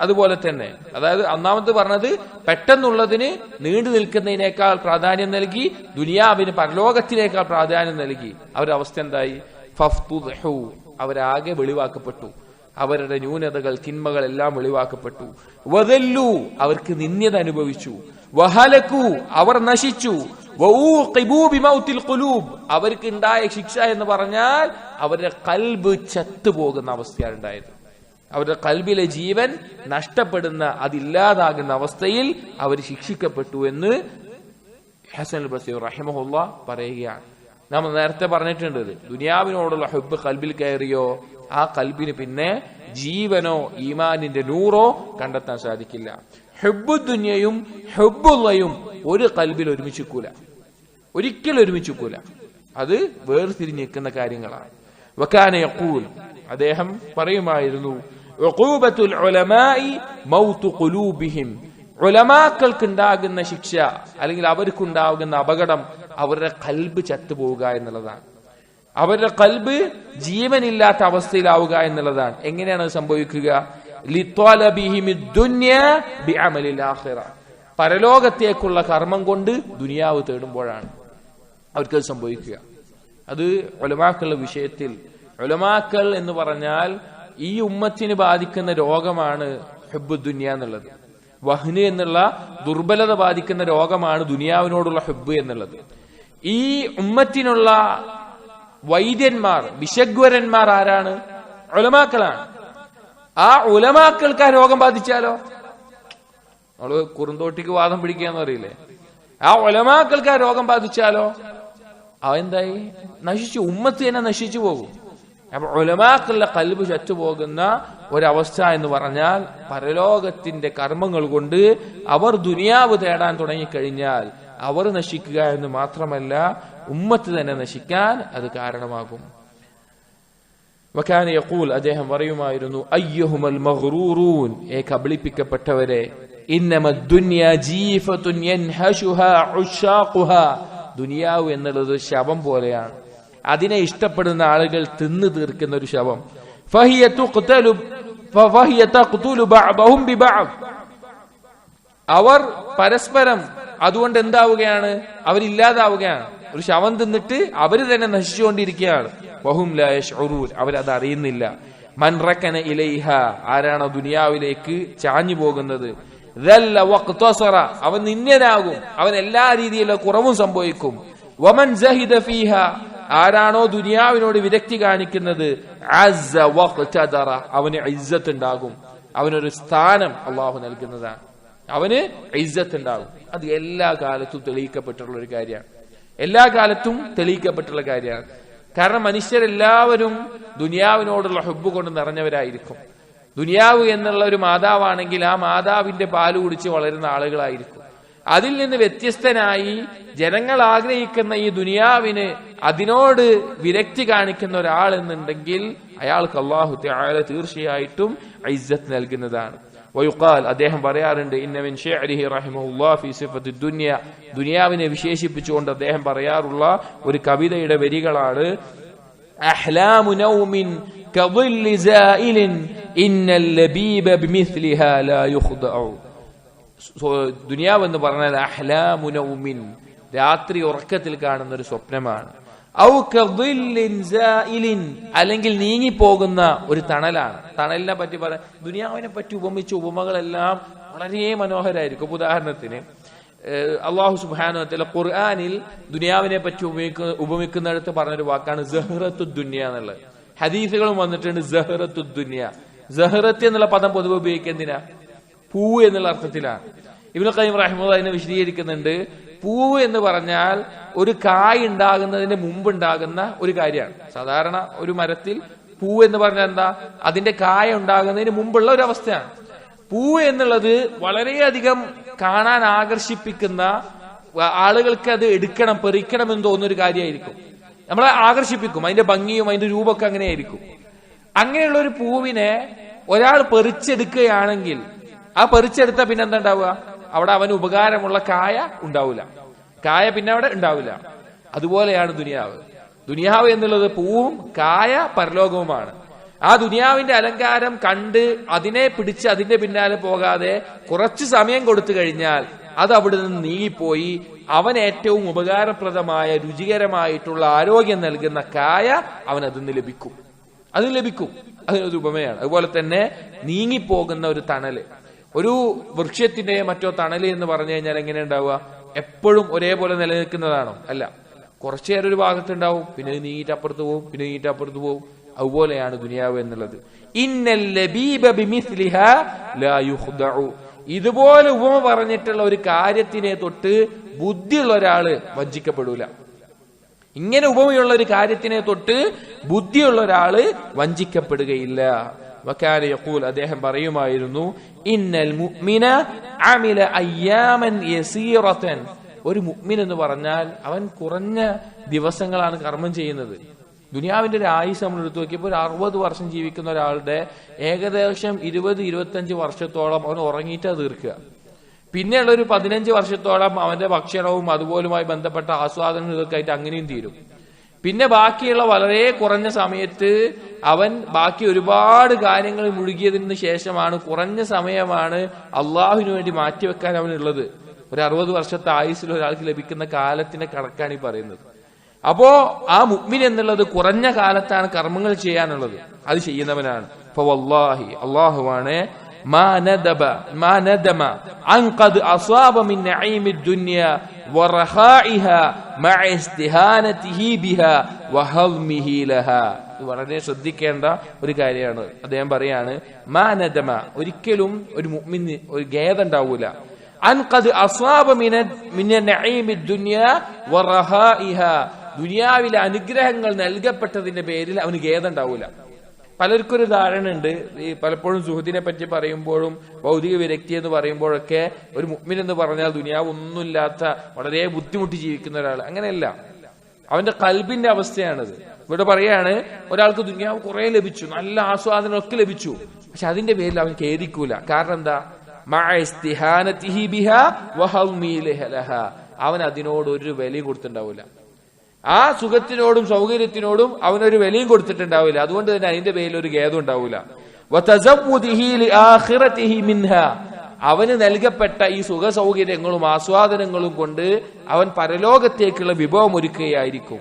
അതുപോലെ തന്നെ, അതായത് ഒന്നാമത് പറഞ്ഞത് പെട്ടെന്നുള്ളതിന് നീണ്ടു നിൽക്കുന്നതിനേക്കാൾ പ്രാധാന്യം നൽകി, ദുനിയാവിന് പരലോകത്തിനേക്കാൾ പ്രാധാന്യം നൽകി. അവരുടെ അവസ്ഥ എന്തായി? ഫഫ്തുദ്ഹു, അവരാകെ വെളിവാക്കപ്പെട്ടു. അവരുടെ ന്യൂനതകൾ, തിന്മകൾ എല്ലാം വെളിവാക്കപ്പെട്ടു. വദല്ലു, അവർക്ക് നിന്ദ്യത അനുഭവിച്ചു. വഹലകു, അവർ നശിച്ചു. വഊഖിബു ബിമൗത്തിൽ ഖുലൂബ്, അവർക്ക് ഉണ്ടായ ശിക്ഷ എന്ന് പറഞ്ഞാൽ അവരുടെ കൽബ് ചത്തുപോകുന്ന അവസ്ഥയാണ് ഉണ്ടായത്. അവരുടെ കൽബിലെ ജീവൻ നഷ്ടപ്പെടുന്ന, അതില്ലാതാകുന്ന അവസ്ഥയിൽ അവർ ശിക്ഷിക്കപ്പെട്ടു എന്ന് ഹസൻ ബസീർ റഹിമഹുല്ലാഹ് പറയുകയാണ്. നാം നേരത്തെ പറഞ്ഞിട്ടുണ്ട്, ദുനിയാവിനോടുള്ള ഹുബ്ബ് കൽബിൽ കയറിയോ ആ കൽബിന് പിന്നെ ജീവനോ ഈമാനിന്റെ നൂറോ കണ്ടെത്താൻ സാധിക്കില്ല. ഹുബ്ബു ദുനിയയും ഹുബ്ബുള്ളയും ഒരു കൽബിൽ ഒരിക്കലും ഒരുമിച്ചിക്കൂല. അത് വേർതിരിഞ്ഞ് നിൽക്കുന്ന കാര്യങ്ങളാണ്. വകാന യഖൂൽ, അദ്ദേഹം പറയുമായിരുന്നു, ഉഖൂബത്തുൽ ഉലമാഇ മൗതു ഖുലൂബിഹിം, ഉലമാക്കൾക്കുണ്ടാകുന്ന ശിക്ഷ അല്ലെങ്കിൽ അവർക്കുണ്ടാകുന്ന അപകടം അവരുടെ കൽബ് ചത്തുപോവുക എന്നുള്ളതാണ്. അവരുടെ കൽബ് ജീവനില്ലാത്ത അവസ്ഥയിലാവുക എന്നുള്ളതാണ്. എങ്ങനെയാണ് അത് സംഭവിക്കുക? പരലോകത്തേക്കുള്ള കർമ്മം കൊണ്ട് ദുനിയാവ് തേടുമ്പോഴാണ് അവർക്കത് സംഭവിക്കുക. അത് ഉലമാക്കളുടെ വിഷയത്തിൽ, ഉലമാക്കൾ എന്ന് പറഞ്ഞാൽ ഈ ഉമ്മത്തിനെ ബാധിക്കുന്ന രോഗമാണ് ഹുബ്ബു ദുനിയ എന്നുള്ളത്. വഹ്ന് എന്നുള്ള ദുർബലത ബാധിക്കുന്ന രോഗമാണ് ദുനിയാവിനോടുള്ള ഹുബ്ബ് എന്നുള്ളത്. ഈ ഉമ്മത്തിനുള്ള വൈദ്യന്മാർ, വിശഗ്വരന്മാർ ആരാണ്? ഉലമാക്കളാണ്. ആ ഉലമാക്കൾക്ക് ആ രോഗം ബാധിച്ചാലോ? നമ്മള് കുറുന്തോട്ടിക്ക് വാദം പിടിക്കാന്ന് പറയില്ലേ? ആ ഉലമാക്കൾക്ക് ആ രോഗം ബാധിച്ചാലോ അവെന്തായി? നശിച്ചു, ഉമ്മത്ത് തന്നെ നശിച്ചു പോകും. അപ്പൊ ഉലമാക്കളുടെ കൽബ് ചത്തുപോകുന്ന ഒരവസ്ഥ എന്ന് പറഞ്ഞാൽ പരലോകത്തിന്റെ കർമ്മങ്ങൾ കൊണ്ട് അവർ ദുനിയാവ് തേടാൻ തുടങ്ങിക്കഴിഞ്ഞാൽ അവർ നശിക്കുക എന്ന് മാത്രമല്ല, ഉമ്മത്ത് തന്നെ നശിക്കാൻ അത് കാരണമാകും. വകാന യഖൂൽ, അദ്ദേഹം പറയുമായിരുന്നു, അയ്യുഹുമൽ മഗ്റൂറൂൻ, കബളിപ്പിക്കപ്പെട്ടവരെ, ഇന്നമദ് ദുനിയ ജീഫത്തുൻ യൻഹശുഹാ ഉശാഖുഹാ, ദുനിയാവ് എന്നുള്ളത് ശവം പോലെയാണ്. അതിനെ ഇഷ്ടപ്പെടുന്ന ആളുകൾ തിന്നു തീർക്കുന്ന ഒരു ശവം. ഫഹിയ തഖ്തുലു ബഅദഹും ബിബഅദ്, അവർ പരസ്പരം അതുകൊണ്ട് എന്താവുകയാണ്? അവരില്ലാതാവുകയാണ്. ഒരു ശവം തിന്നിട്ട് അവര് തന്നെ നശിച്ചുകൊണ്ടിരിക്കുകയാണ്. വഹും ലാ യശ്ഉറൂൻ, അവരത് അറിയുന്നില്ല. മൻ റകന ഇലൈഹ, ആരാണോ ദുനിയാവിലേക്ക് ചാഞ്ഞു പോകുന്നത്, ദല്ല വഖ്തസറ, അവൻ നിന്ദ്യനാകും, അവൻ എല്ലാ രീതിയിലുള്ള കുറവും സംഭവിക്കും. വമൻ സഹിദ ഫീഹ, ആരാണോ ദുനിയാവിനോട് വിരക്തി കാണിക്കുന്നത്, അസ്സ വഖ്തദറ, അവന് ഇസ്സത്ത് ഉണ്ടാകും, അവനൊരു സ്ഥാനം അള്ളാഹു നൽകുന്നതാണ്, അവന് ഇസ്സത്ത് ഉണ്ടാകും. അത് എല്ലാ കാലത്തും തെളിയിക്കപ്പെട്ടുള്ള ഒരു കാര്യമാണ്. എല്ലാ കാലത്തും തെളിയിക്കപ്പെട്ടുള്ള കാര്യമാണ്. കാരണം മനുഷ്യരെല്ലാവരും ദുനിയാവിനോടുള്ള ഹുബ്ബ് കൊണ്ട് നിറഞ്ഞവരായിരിക്കും. ദുനിയാവ് എന്നുള്ള ഒരു മാതാവാണെങ്കിൽ ആ മാതാവിന്റെ പാല് കുടിച്ച് വളരുന്ന ആളുകളായിരിക്കും. അതിൽ നിന്ന് വ്യത്യസ്തനായി ജനങ്ങൾ ആഗ്രഹിക്കുന്ന ഈ ദുനിയാവിന് അതിനോട് വിരക്തി കാണിക്കുന്ന ഒരാൾ എന്നുണ്ടെങ്കിൽ അയാൾക്ക് അല്ലാഹു തആല തീർച്ചയായിട്ടും ഇസ്സത്ത് നൽകുന്നതാണ്. വയുഖാൽ, അദ്ദേഹം പറയാറുണ്ട്, ഇന്ന മിൻ ശിഅരിഹി റഹിമഹുല്ലാഹ് ഫീ സിഫത്തി ദുനിയ, ദുനിയാവിനെ വിശേഷിപ്പിച്ചുകൊണ്ട് അദ്ദേഹം പറയാറുള്ള ഒരു കവിതയുടെ വരികളാണ്, അഹ്ലാമു നൗമിൻ കദില്ലി സായിലിൻ ഇന്നൽ ലബീബ ബിമിസ്ലിഹാ ലാ യുഖ്ദഉ. ദുനിയാവ് എന്ന് പറഞ്ഞാൽ അഹ്ലാമു നൗമിൻ, രാത്രി ഉറക്കത്തിൽ കാണുന്ന ഒരു സ്വപ്നമാണ്. ഔ കദില്ലിൻ സായിലിൻ, അല്ലെങ്കിൽ നീങ്ങിപ്പോകുന്ന ഒരു തണലാണ്. തണലിനെ പറ്റി പറയാം, ദുനിയാവിനെ പറ്റി ഉപമിച്ച ഉപമകളെല്ലാം വളരെ മനോഹരമായിരിക്കും. ഉദാഹരണത്തിന് അല്ലാഹു സുബ്ഹാനഹു വ തആല ഖുർആനിൽ ദുനിയാവിനെ പറ്റി ഉപമിക്കുന്നിടത്ത് പറഞ്ഞൊരു വാക്കാണ് സഹ്റത്തു ദുനിയ എന്നുള്ളത്. ഹദീസുകളും വന്നിട്ടുണ്ട് സഹ്റത്തു ദുനിയ. സഹ്റത്ത് എന്നുള്ള പദം പൊതുവെ ഉപയോഗിക്കുന്നതിനാ, പൂവ് എന്നുള്ള അർത്ഥത്തിലാണ്. ഇബ്നു ഖയ്യിം റഹിമഹുല്ലാഹ് അതിനെ വിശദീകരിക്കുന്നുണ്ട്. പൂവ് എന്ന് പറഞ്ഞാൽ ഒരു കായ് ഉണ്ടാകുന്നതിന് മുമ്പ് ഉണ്ടാകുന്ന ഒരു കാര്യമാണ്. സാധാരണ ഒരു മരത്തിൽ പൂവ് എന്ന് പറഞ്ഞാൽ എന്താ? അതിന്റെ കായ ഉണ്ടാകുന്നതിന് മുമ്പുള്ള ഒരു അവസ്ഥയാണ്. പൂവ് എന്നുള്ളത് വളരെയധികം കാണാൻ ആകർഷിപ്പിക്കുന്ന, ആളുകൾക്ക് അത് എടുക്കണം, പെറിക്കണം എന്ന് തോന്നുന്ന ഒരു കാര്യമായിരിക്കും. നമ്മളെ ആകർഷിപ്പിക്കും, അതിന്റെ ഭംഗിയും അതിന്റെ രൂപമൊക്കെ അങ്ങനെയായിരിക്കും. അങ്ങനെയുള്ള ഒരു പൂവിനെ ഒരാൾ പെറിച്ചെടുക്കുകയാണെങ്കിൽ ആ പെറിച്ചെടുത്ത പിന്നെ എന്താ ഉണ്ടാവുക? അവിടെ അവന് ഉപകാരമുള്ള കായ ഉണ്ടാവില്ല, കായ പിന്നെ അവിടെ ഉണ്ടാവില്ല. അതുപോലെയാണ് ദുനിയാവ്. ദുനിയാവ് എന്നുള്ളത് പൂവും കായ പരലോകവുമാണ്. ആ ദുനിയാവിന്റെ അലങ്കാരം കണ്ട് അതിനെ പിടിച്ച് അതിന്റെ പിന്നാലെ പോകാതെ കുറച്ചു സമയം കൊടുത്തു കഴിഞ്ഞാൽ അത് അവിടെ നിന്ന് നീങ്ങിപ്പോയി അവൻ ഏറ്റവും ഉപകാരപ്രദമായ രുചികരമായിട്ടുള്ള ആരോഗ്യം നൽകുന്ന കായ അവൻ അതിന് ലഭിക്കും. അതിനൊരു ഉപമയാണ്. അതുപോലെ തന്നെ നീങ്ങിപ്പോകുന്ന ഒരു തണല്, ഒരു വൃക്ഷത്തിന്റെ മറ്റോ തണല് എന്ന് പറഞ്ഞു കഴിഞ്ഞാൽ എങ്ങനെ ഉണ്ടാവുക? എപ്പോഴും ഒരേപോലെ നിലനിൽക്കുന്നതാണോ? അല്ല, കുറച്ചു നേരം ഒരു ഭാഗത്തുണ്ടാവും, പിന്നെ നീങ്ങിട്ട് അപ്പുറത്ത് പോകും, പിന്നെ നീങ്ങിട്ട് അപ്പുറത്ത് പോകും. അതുപോലെയാണ് ദുനിയാവ് എന്നുള്ളത്. ഇന്നൽ ലബീബ ബിമിസ്ലിഹാ ലാ യുഖ്ദഉ. ഇതുപോലെ ഉപമ പറഞ്ഞിട്ടുള്ള ഒരു കാര്യത്തിനെ തൊട്ട് ബുദ്ധിയുള്ള ഒരാള് വഞ്ചിക്കപ്പെടൂല. ഇങ്ങനെ ഉപമയുള്ള ഒരു കാര്യത്തിനെ തൊട്ട് ബുദ്ധിയുള്ള ഒരാള് വഞ്ചിക്കപ്പെടുകയില്ല. വകാന യഖൂൽ, അദ്ദേഹം പറയുമായിരുന്നു, ഇന്നൽ മുഅ്മിന അമില അയ്യാമൻ യസീറതൻ. ഒരു മുഅ്മിൻ എന്ന് പറഞ്ഞാൽ അവൻ കുറഞ്ഞ ദിവസങ്ങളാണ് കർമ്മം ചെയ്യുന്നത്. ദുനിയാവിന്റെ ഒരു ആയുസ് നമ്മൾ എടുത്തു നോക്കിയപ്പോൾ ഒരു 60 വർഷം ജീവിക്കുന്ന ഒരാളുടെ ഏകദേശം 20-25 വർഷത്തോളം അവൻ ഉറങ്ങിയിട്ടാ തീർക്കുക. പിന്നെയുള്ള ഒരു 15 വർഷത്തോളം അവന്റെ ഭക്ഷണവും അതുപോലുമായി ബന്ധപ്പെട്ട ആസ്വാദനവും ഇതൊക്കെ ആയിട്ട് അങ്ങനെയും തീരും. പിന്നെ ബാക്കിയുള്ള വളരെ കുറഞ്ഞ സമയത്ത് അവൻ ബാക്കി ഒരുപാട് കാര്യങ്ങൾ മുഴുകിയതിന് ശേഷമാണ്, കുറഞ്ഞ സമയമാണ് അള്ളാഹുവിന് വേണ്ടി മാറ്റിവെക്കാൻ അവനുള്ളത്. ഒരു 60 വർഷത്തെ ആയുസ്സിൽ ഒരാൾക്ക് ലഭിക്കുന്ന കാലത്തിന്റെ കണക്കാണ് ഈ പറയുന്നത്. അപ്പോ ആ മുഅ്മിൻ എന്നുള്ളത് കുറഞ്ഞ കാലത്താണ് കർമ്മങ്ങൾ ചെയ്യാനുള്ളത്, അത് ചെയ്യുന്നവനാണ്. ഫവല്ലാഹി, അല്ലാഹുവാണ്, മാ നദമ അൻ ഖദ് അസാബ മിൻ നഈമി ദുനിയ വറഹാഇഹാ മഅ ഇസ്തിഹാനതിഹി ബിഹാ വഹൽമിഹി ലഹാ. വളരെ ശ്രദ്ധിക്കേണ്ട ഒരു കാര്യമാണ്. അദ്ദേഹം പറയാണ്, മാ നദമ, ഒരിക്കലും ഒരു മുഅ്മിന് ഒരു ഖേദം ഉണ്ടാവൂല. അൻ ഖദ് അസാബ മിൻ നഈമി ദുനിയ വറഹാഇഹാ, ദുനിയാവിലെ അനുഗ്രഹങ്ങൾ നൽകപ്പെട്ടതിന്റെ പേരിൽ അവന് ഖേദം ഉണ്ടാവൂല. പലർക്കും ഒരു ധാരണ ഉണ്ട്, ഈ പലപ്പോഴും സുഹൃത്തിനെ പറ്റി പറയുമ്പോഴും ഭൗതിക വിരക്തി എന്ന് പറയുമ്പോഴൊക്കെ ഒരു മുഅ്മിൻ എന്ന് പറഞ്ഞാൽ ദുനിയാവ് ഒന്നുമില്ലാത്ത വളരെ ബുദ്ധിമുട്ടി ജീവിക്കുന്ന ഒരാൾ. അങ്ങനെയല്ല, അവന്റെ ഖൽബിന്റെ അവസ്ഥയാണത്. ഇവിടെ പറയാണ്, ഒരാൾക്ക് ദുനിയാവ് കുറെ ലഭിച്ചു, നല്ല ആസ്വാദനമൊക്കെ ലഭിച്ചു, പക്ഷെ അതിന്റെ പേരിൽ അവൻ ഖേദിക്കൂല. കാരണം എന്താ? മഅ ഇസ്തിഹാനതിഹി ബിഹാ വഹൽമി ലഹാ, അവൻ അതിനോട് ഒരു വിലയും കൊടുത്തിട്ടുണ്ടാവില്ല. ആ സുഖത്തിനോടും സൗകര്യത്തിനോടും അവനൊരു വിലയും കൊടുത്തിട്ടുണ്ടാവില്ല. അതുകൊണ്ട് തന്നെ അതിന്റെ പേരിൽ ഒരു ഖേദം ഉണ്ടാവില്ല. വതസവ്വുദിഹി ലിആഖിറതിഹി മിൻഹാ, അവന് നൽകപ്പെട്ട ഈ സുഖ സൗകര്യങ്ങളും ആസ്വാദനങ്ങളും കൊണ്ട് അവൻ പരലോകത്തേക്കുള്ള വിഭവം ഒരുക്കുകയായിരിക്കും.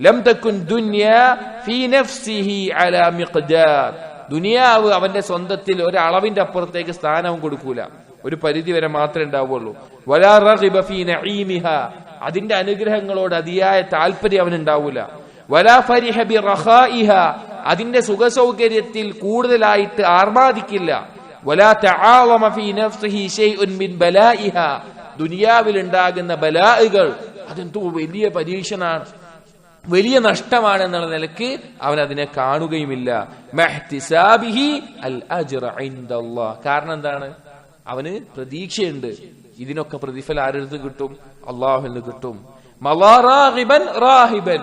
ലം തകുൻ ദുനിയ ഫീ നഫ്സിഹി അലാ മിഖ്ദാർ. ദുനിയാവ് അവന്റെ സ്വന്തത്തിൽ ഒരളവിന്റെ അപ്പുറത്തേക്ക് സ്ഥാനവും കൊടുക്കൂല, ഒരു പരിധി വരെ മാത്രമേ ഉണ്ടാവുള്ളൂ. വലാ റഗിബ ഫീ നഈമിഹ. അതിന്റെ അനുഗ്രഹങ്ങളോട് അതിയായ താല്പര്യം അവനുണ്ടാവൂല. വലാ ഫരിഹ ബി റഖാഇഹ. അതിന്റെ സുഖ സൗകര്യത്തിൽ കൂടുതലായിട്ട് ആർമാദിക്കില്ല. വലാ തആളമ ഫീ നഫ്സിഹി ശൈഉൻ മിൻ ബലാഇഹ. ദുനിയാവിൽ ഉണ്ടാകുന്ന ബലാഅകൾ അതെന്തോ വലിയ പരീക്ഷണമാണ്, വലിയ നഷ്ടമാണ് എന്നുള്ള നിലക്ക് അവൻ അതിനെ കാണുകയുമില്ല. മഹ്തിസാബിഹി അൽ അജ്റ ഇൻദല്ലാഹ്. കാരണം എന്താണ്? അവന് പ്രതീക്ഷയുണ്ട്, ഇതിനൊക്കെ പ്രതിഫലം ആരെടുത്ത് കിട്ടും? അള്ളാഹുവിന് കിട്ടും. മലാറാഗിബൻ റാഹിബൻ.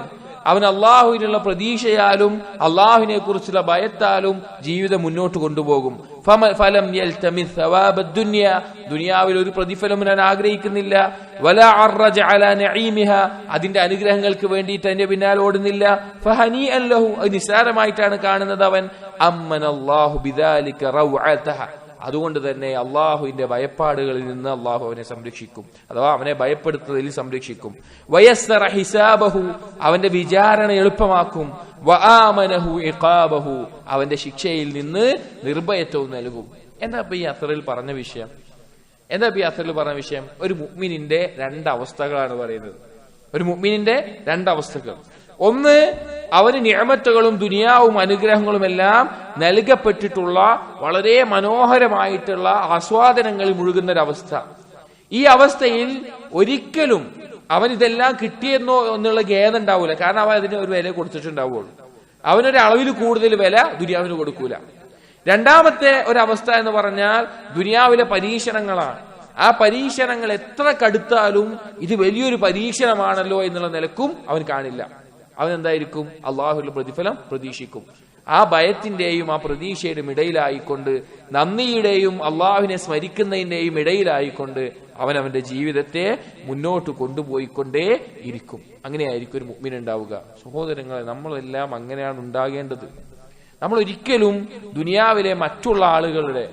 അവൻ അള്ളാഹുവിനുള്ള പ്രതീക്ഷയാലും അള്ളാഹുവിനെ കുറിച്ചുള്ള ഭയത്താലും ജീവിതം മുന്നോട്ട് കൊണ്ടുപോകും. ഫലം യൽതമിസ് സവാബദ് ദുനിയ. ദുനിയാവിൽ ഒരു പ്രതിഫലം ഞാൻ ആഗ്രഹിക്കുന്നില്ല. വലാ അർറജ അലാ നഈമിഹ. അതിന്റെ അനുഗ്രഹങ്ങൾക്ക് വേണ്ടിയിട്ട് അതിന്റെ പിന്നാലെ ഓടുന്നില്ല. ഫഹനീഅൻ ലഹു. നിസ്സാരമായിട്ടാണ് കാണുന്നത് അവൻ. അമ്മനല്ലാഹു ബിദാലിക റൗഅതഹ. അതുകൊണ്ട് തന്നെ അള്ളാഹുവിന്റെ ഭയപ്പാടുകളിൽ നിന്ന് അള്ളാഹു അവനെ സംരക്ഷിക്കും, അഥവാ അവനെ ഭയപ്പെടുത്തുന്നതിൽ സംരക്ഷിക്കും. വയസ്സറ ഹിസാബഹു. അവന്റെ വിചാരണ എളുപ്പമാക്കും. വആമനഹു ഇഖാബഹു. അവന്റെ ശിക്ഷയിൽ നിന്ന് നിർഭയത്വം നൽകും. എന്താ ഇപ്പൊ ഈ അസറിൽ പറഞ്ഞ വിഷയം? ഒരു മുഅ്മിനിന്റെ രണ്ടവസ്ഥകളാണ് പറയുന്നത്. ഒരു മുഅ്മിനിന്റെ രണ്ടവസ്ഥകൾ. ഒന്ന്, അവന് നിഅമത്തുകളും ദുനിയാവും അനുഗ്രഹങ്ങളും എല്ലാം നൽകപ്പെട്ടിട്ടുള്ള വളരെ മനോഹരമായിട്ടുള്ള ആസ്വാദനങ്ങളിൽ മുഴുകുന്ന ഒരവസ്ഥ. ഈ അവസ്ഥയിൽ ഒരിക്കലും അവൻ ഇതെല്ലാം കിട്ടിയെന്നോ എന്നുള്ള ഖേദം ഉണ്ടാവൂല. കാരണം അവൻ അതിന് ഒരു വില കൊടുത്തിട്ടുണ്ടാവുള്ളൂ. അവനൊരു അളവിൽ കൂടുതൽ വില ദുനിയാവിന് കൊടുക്കൂല. രണ്ടാമത്തെ ഒരവസ്ഥ എന്ന് പറഞ്ഞാൽ ദുനിയാവിലെ പരീക്ഷണങ്ങളാണ്. ആ പരീക്ഷണങ്ങൾ എത്ര കടുത്താലും ഇത് വലിയൊരു പരീക്ഷണമാണല്ലോ എന്നുള്ള നിലക്കും അവൻ കാണില്ല. അവൻ എന്തായിരിക്കും? അള്ളാഹുവിന്റെ പ്രതിഫലം പ്രതീക്ഷിക്കും. ആ ഭയത്തിന്റെയും ആ പ്രതീക്ഷയുടെയും ഇടയിലായിക്കൊണ്ട്, നന്ദിയുടെയും അള്ളാഹുവിനെ സ്മരിക്കുന്നതിന്റെയും ഇടയിലായിക്കൊണ്ട് അവൻ അവന്റെ ജീവിതത്തെ മുന്നോട്ട് കൊണ്ടുപോയിക്കൊണ്ടേ ഇരിക്കും. അങ്ങനെയായിരിക്കും ഒരു മുഅ്മിൻ ഉണ്ടാവുക. സഹോദരങ്ങളെ, നമ്മളെല്ലാം അങ്ങനെയാണ് ഉണ്ടാകേണ്ടത്. നമ്മൾ ഒരിക്കലും ദുനിയാവിലെ മറ്റുള്ള ആളുകളുടെ,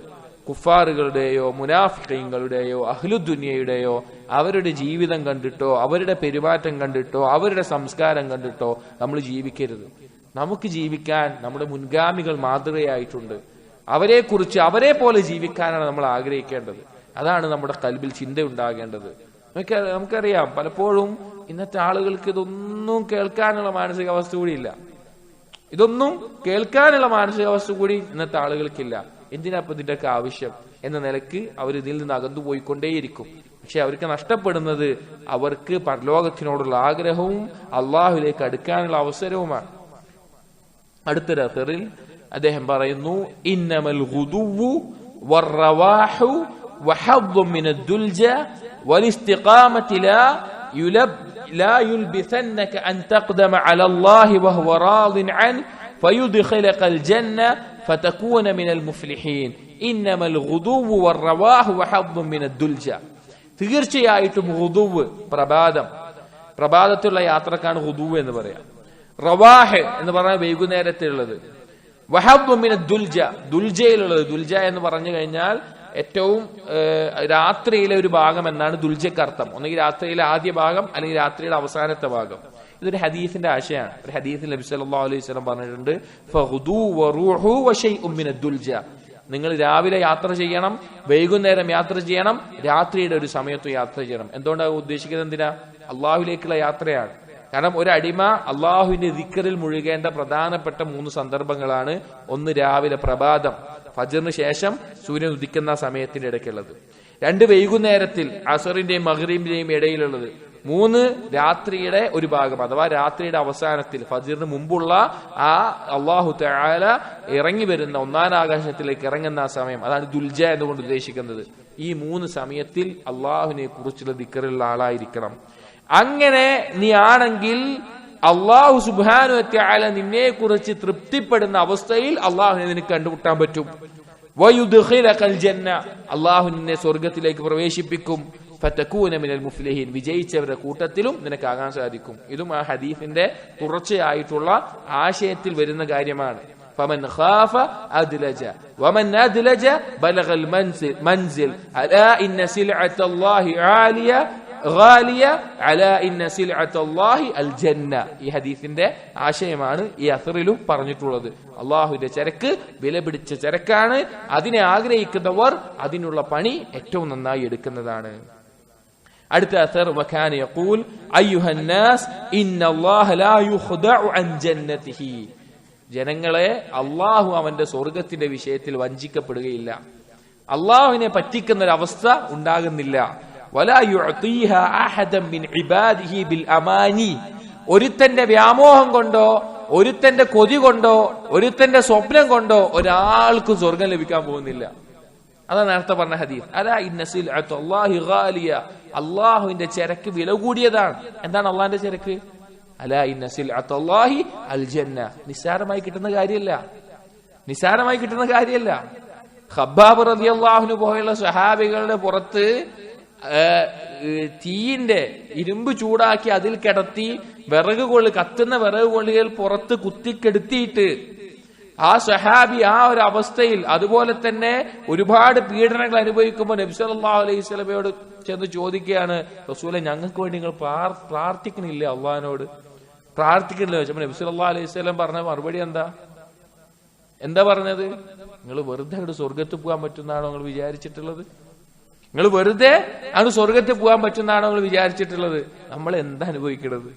കുഫാറുകളുടെയോ മുനാഫിഖീങ്ങളുടെയോ അഹ്ലുദ്ദുനിയയുടെയോ അവരുടെ ജീവിതം കണ്ടിട്ടോ അവരുടെ പെരുമാറ്റം കണ്ടിട്ടോ അവരുടെ സംസ്കാരം കണ്ടിട്ടോ നമ്മൾ ജീവിക്കരുത്. നമുക്ക് ജീവിക്കാൻ നമ്മുടെ മുൻഗാമികൾ മാതൃകയായിട്ടുണ്ട്. അവരെക്കുറിച്ച് അവരെ പോലെ ജീവിക്കാനാണ് നമ്മൾ ആഗ്രഹിക്കേണ്ടത്. അതാണ് നമ്മുടെ കൽബിൽ ചിന്ത ഉണ്ടാകേണ്ടത്. നമുക്കറിയാം, പലപ്പോഴും ഇന്നത്തെ ആളുകൾക്ക് ഇതൊന്നും കേൾക്കാനുള്ള മാനസികാവസ്ഥ കൂടിയില്ല. ഇതൊന്നും കേൾക്കാനുള്ള മാനസികാവസ്ഥ കൂടി ഇന്നത്തെ ആളുകൾക്കില്ല. എന്തിനാ ഇപ്പൊ ഇതിന്റെയൊക്കെ ആവശ്യം എന്ന നിലക്ക് അവർ ഇതിൽ നിന്ന് അകന്നുപോയിക്കൊണ്ടേയിരിക്കും. പക്ഷെ അവർക്ക് നഷ്ടപ്പെടുന്നത് അവർക്ക് പരലോകത്തിനോടുള്ള ആഗ്രഹവും അള്ളാഹുലേക്ക് അടുക്കാനുള്ള അവസരവുമാണ്. അടുത്തൊരു അസറിൽ അദ്ദേഹം പറയുന്നു, ഇന്നമൽ ഗുദുവു വറവാഹു വഹദ്ദും മിനദ്ദുൽജ വലിസ്തിഖാമത്തി لا يلبثنك أن تقدم على الله وهو راض عنه فيدخلك الجنة فتكون من المفلحين إنما الغدو والرواح وحظ من الدلجة. തീർച്ചയായിട്ടും ഗുദുവ് പ്രഭാതത്തിലുള്ള യാത്രക്കാണ് ഗുദുവ് എന്ന് പറയാം. റവാഹ് എന്ന് പറഞ്ഞാൽ വൈകുന്നേരത്തിലുള്ളത്. വഹദ്ദു മിന ദുൽജ, ദുൽജയിലുള്ളത്. ദുൽജ എന്ന് പറഞ്ഞു കഴിഞ്ഞാൽ ഏറ്റവും രാത്രിയിലെ ഒരു ഭാഗം എന്നാണ് ദുൽജയ്ക്ക് അർത്ഥം. ഒന്നുകിൽ രാത്രിയിലെ ആദ്യ ഭാഗം അല്ലെങ്കിൽ രാത്രിയുടെ അവസാനത്തെ ഭാഗം. ഇതൊരു ഹദീസിന്റെ ആശയാണ്. ഒരു ഹദീസിൽ നബി സല്ലല്ലാഹു അലൈഹി വസല്ലം പറഞ്ഞിട്ടുണ്ട്, ഫഗുദു വറൂഹു വശൈഉം മിനദ് ദുൽജ. നിങ്ങൾ രാവിലെ യാത്ര ചെയ്യണം, വൈകുന്നേരം യാത്ര ചെയ്യണം, രാത്രിയുടെ ഒരു സമയത്ത് യാത്ര ചെയ്യണം. എന്തുകൊണ്ടാണ് ഉദ്ദേശിക്കുന്നത്? എന്തിനാ? അള്ളാഹുലേക്കുള്ള യാത്രയാണ്. കാരണം ഒരു അടിമ അള്ളാഹുവിന്റെ ദിക്റിൽ മുഴുകേണ്ട പ്രധാനപ്പെട്ട 3 സന്ദർഭങ്ങളാണ്. ഒന്ന് രാവിലെ പ്രഭാതം, ഫജ്റിന് ശേഷം സൂര്യൻ ഉദിക്കുന്ന സമയത്തിന്റെ ഇടയ്ക്കുള്ളത്. 2 വൈകുന്നേരത്തിൽ അസറിന്റെയും മഗ്രിബിന്റെയും ഇടയിലുള്ളത്. 3 രാത്രിയുടെ ഒരു ഭാഗം, അഥവാ രാത്രിയുടെ അവസാനത്തിൽ ഫജ്റിന് മുമ്പുള്ള ആ അല്ലാഹു തആല ഇറങ്ങി വരുന്ന ഒന്നാം ആകാശത്തിലേക്ക് ഇറങ്ങുന്ന ആ സമയം, അതാണ് ദുൽജ എന്നുകൊണ്ട് ഉദ്ദേശിക്കുന്നത്. ഈ 3 സമയത്തിൽ അള്ളാഹുവിനെ കുറിച്ചുള്ള ദിക്റുള്ള ആളായിരിക്കണം. അങ്ങനെ നീ ആണെങ്കിൽ അള്ളാഹു സുബ്ഹാനഹു വ തആല നിന്നെ കുറിച്ച് തൃപ്തിപ്പെടുന്ന അവസ്ഥയിൽ അള്ളാഹുവിനെ നിനക്ക് കണ്ടുമുട്ടാൻ പറ്റും. വയുദ്ഖിലകൽ ജന്ന, അള്ളാഹു നിന്നെ സ്വർഗത്തിലേക്ക് പ്രവേശിപ്പിക്കും. ഫതകൂന മിനൽ മുഫ്ലിഹീൻ, വിജയിച്ചവരുടെ കൂട്ടത്തിലും നിനക്കാകാൻ സാധിക്കും. ഇതും ആ ഹദീസിന്റെ തുടർച്ചയായിട്ടുള്ള ആശയത്തിൽ വരുന്ന കാര്യമാണ്. فمن خاف أدلج ومن أدلج بلغ المنزل ألا إن سلعة الله عالية غالية على إن سلعة الله الجنة. ഈ ഹദീസിന്റെ ആശയമാണ് ഈ അസറിലും പറഞ്ഞിട്ടുള്ളത്. അള്ളാഹുവിന്റെ ചരക്ക് വില പിടിച്ച ചരക്കാണ്. അതിനെ ആഗ്രഹിക്കുന്നവർ അതിനുള്ള പണി ഏറ്റവും നന്നായി എടുക്കുന്നതാണ്. അടുത്ത അസർ വകാന യഖൂൽ അയ്യുഹൻ നാസ് ഇന്നല്ലാഹ ലാ യുഖ്ദഉ അൻ ജന്നതിഹി. ജനങ്ങളെ, അള്ളാഹു അവന്റെ സ്വർഗത്തിന്റെ വിഷയത്തിൽ വഞ്ചിക്കപ്പെടുകയില്ല. അള്ളാഹുവിനെ പറ്റിക്കുന്ന ഒരു അവസ്ഥ ഉണ്ടാകുന്നില്ല. വലാ യുഅതീഹാ അഹദൻ മിൻ ഇബാദിഹി ബിൽ അമാനി. ഒരുത്തന്റെ വ്യാമോഹം കൊണ്ടോ ഒരുത്തന്റെ കൊതി കൊണ്ടോ ഒരുത്തന്റെ സ്വപ്നം കൊണ്ടോ ഒരാൾക്കും സ്വർഗം ലഭിക്കാൻ പോകുന്നില്ല. അതാണ് നേരത്തെ പറഞ്ഞ ഹദീസ്. അലാ ഇന്ന സിൽഅത്തുല്ലാഹി ഗാലിയ. അള്ളാഹുവിന്റെ ചരക്ക് വില കൂടിയതാണ്. എന്താണ് അള്ളാഹിന്റെ ചരക്ക്? അലാ ഇന്ന സിൽഅത്തുല്ലാഹി അൽ ജന്ന. നിസ്സാരമായി കിട്ടുന്ന കാര്യമല്ല, നിസ്സാരമായി കിട്ടുന്ന കാര്യമല്ല. ഖബ്ബാബ് റളിയല്ലാഹു അൻഹു പോലുള്ള സ്വഹാബികളുടെ പുറത്ത് തീയിന്റെ ഇരുമ്പ് ചൂടാക്കി അതിൽ കിടത്തി കത്തുന്ന വിറക് കൊള്ളികൾ പുറത്ത് കുത്തിക്കെടുത്തിയിട്ട് ആ സഹാബി ആ ഒരു അവസ്ഥയിൽ അതുപോലെ തന്നെ ഒരുപാട് പീഡനങ്ങൾ അനുഭവിക്കുമ്പോൾ നബി സല്ലല്ലാഹു അലൈഹി വസല്ലമയോട് ചെന്ന് ചോദിക്കുകയാണ്, റസൂലേ, ഞങ്ങൾക്ക് വേണ്ടി നിങ്ങൾ പ്രാർത്ഥിക്കണില്ല, അള്ളാഹിനോട് പ്രാർത്ഥിക്കണില്ല ചോദിച്ചപ്പോൾ നബി സല്ലല്ലാഹു അലൈഹി വസല്ലം പറഞ്ഞ മറുപടി എന്താ പറഞ്ഞത്? നിങ്ങൾ വെറുതെ അങ്ങോട്ട് സ്വർഗത്തിൽ പോകാൻ പറ്റുന്നതാണോ നിങ്ങൾ വിചാരിച്ചിട്ടുള്ളത്? നിങ്ങൾ വെറുതെ അങ്ങ് സ്വർഗത്തിൽ പോകാൻ പറ്റുന്നതാണോ നിങ്ങൾ വിചാരിച്ചിട്ടുള്ളത്? നമ്മൾ എന്താ അനുഭവിക്കുന്നത്?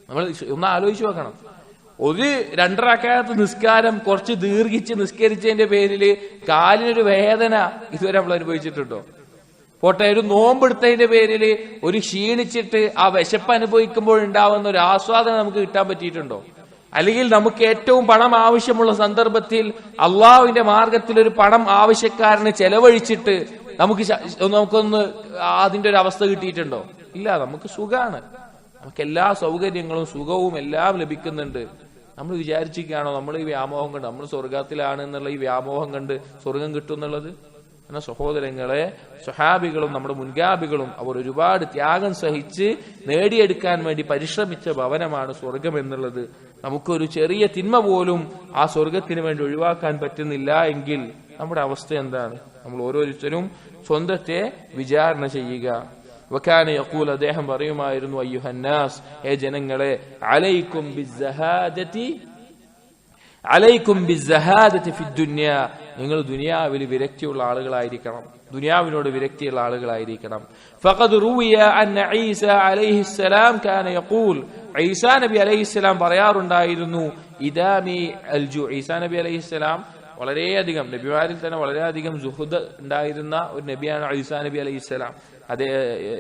നമ്മൾ ഒന്ന് ആലോചിച്ച് നോക്കണം. ഒരു 2 റക്അത്ത് നിസ്കാരം കുറച്ച് ദീർഘിച്ച് നിസ്കരിച്ചതിന്റെ പേരില് കാലിനൊരു വേദന ഇതുവരെ നമ്മൾ അനുഭവിച്ചിട്ടുണ്ടോ? പോട്ടെ, ഒരു നോമ്പെടുത്തതിന്റെ പേരില് ഒരു ക്ഷീണിച്ചിട്ട് ആ വിശപ്പ് അനുഭവിക്കുമ്പോൾ ഉണ്ടാവുന്ന ഒരു ആസ്വാദനം നമുക്ക് കിട്ടാൻ പറ്റിയിട്ടുണ്ടോ? അല്ലെങ്കിൽ നമുക്ക് ഏറ്റവും പണം ആവശ്യമുള്ള സന്ദർഭത്തിൽ അള്ളാഹുവിന്റെ മാർഗത്തിൽ ഒരു പണം ആവശ്യക്കാരന് ചെലവഴിച്ചിട്ട് നമുക്കൊന്ന് അതിന്റെ ഒരു അവസ്ഥ കിട്ടിയിട്ടുണ്ടോ? ഇല്ല. നമുക്ക് സുഖാണ്, നമുക്ക് എല്ലാ സൗകര്യങ്ങളും സുഖവും എല്ലാം ലഭിക്കുന്നുണ്ട്. നമ്മൾ വിചാരിച്ചിരിക്കുകയാണോ നമ്മൾ ഈ വ്യാമോഹം കണ്ട് നമ്മൾ സ്വർഗത്തിലാണ് എന്നുള്ള ഈ വ്യാമോഹം കണ്ട് സ്വർഗം കിട്ടും എന്നുള്ളത്? എന്നാൽ സഹോദരങ്ങളെ, സ്വഹാബികളും നമ്മുടെ മുൻഗാബികളും അവർ ഒരുപാട് ത്യാഗം സഹിച്ച് നേടിയെടുക്കാൻ വേണ്ടി പരിശ്രമിച്ച ഭവനമാണ് സ്വർഗം എന്നുള്ളത്. നമുക്കൊരു ചെറിയ തിന്മ പോലും ആ സ്വർഗത്തിന് വേണ്ടി ഒഴിവാക്കാൻ പറ്റുന്നില്ല എങ്കിൽ നമ്മുടെ അവസ്ഥ എന്താണ്? നമ്മൾ ഓരോരുത്തരും സ്വന്തത്തെ വിചാരണ ചെയ്യുക. വകാന യഖൂൽ, അദ്ദേഹം പറയുമായിരുന്നു, അയ്യുഹന്നാസ്, ഹേ ജനങ്ങളെ, അലൈക്കും ബിസ്സഹാദതി ഫിദ്ദുനിയ. നിങ്ങൾ ദുനിയാവിൽ വിരക്തിയുള്ള ആളുകളായിരിക്കണം, ദുനിയാവിനോട് വിരക്തിയുള്ള ആളുകളായിരിക്കണം. ഫഖദ് റുവിയ അന്ന ഈസ അലൈഹിസ്സലാം കാന യഖൂൽ, ഈസാ നബി അലൈഹിസ്സലാം പറയാറുണ്ടായിരുന്നു, ഇദാമി അൽജു. ഈസാ നബി അലൈഹിസ്സലാം വളരെയധികം നബിമാരിൽ തന്നെ വളരെയധികം സുഹുദ് ഉണ്ടായിരുന്ന ഒരു നബിയാണ് ഈസാ നബി അലൈഹിസ്സലാം. അതേ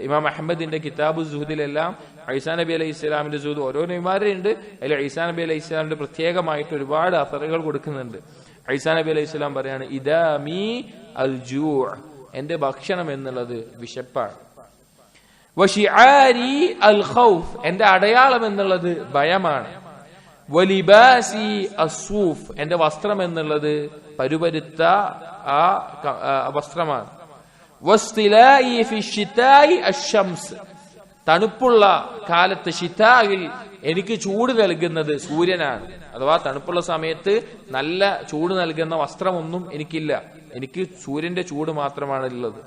ഇമാം അഹമ്മദിന്റെ കിതാബു സുഹുദിലെല്ലാം ഈസാ നബി അലൈഹി ഇസ്ലാമിന്റെ സുഹുദ് ഓരോ നബിമാരുണ്ട്. അതിൽ ഈസാ നബി അലൈഹി ഇസ്ലാമിന്റെ പ്രത്യേകമായിട്ട് ഒരുപാട് അസറുകൾ കൊടുക്കുന്നുണ്ട്. ഈസാ നബി അലൈഹി ഇസ്ലാം പറയാണ്, ഇദാമി അൽ ജൂ, എന്റെ ഭക്ഷണം എന്നുള്ളത് വിശപ്പാണ്. വശിആരി അൽ ഖൗഫ്, എന്റെ അടയാളം എന്നുള്ളത് ഭയമാണ്. വലിബാസി അസ്സൂഫ്, എന്റെ വസ്ത്രം എന്നുള്ളത് പരുപരുത്ത ആ വസ്ത്രമാണ്. വസ്തിലായി ഫി ശിതായി അശ്ശംസ്, തണുപ്പുള്ള കാലത്ത് ഷിതായിൽ എനിക്ക് ചൂട് നൽകുന്നത് സൂര്യനാണ്. അഥവാ തണുപ്പുള്ള സമയത്ത് നല്ല ചൂട് നൽകുന്ന വസ്ത്രമൊന്നും എനിക്കില്ല, എനിക്ക് സൂര്യന്റെ ചൂട് മാത്രമാണ് ഉള്ളത്.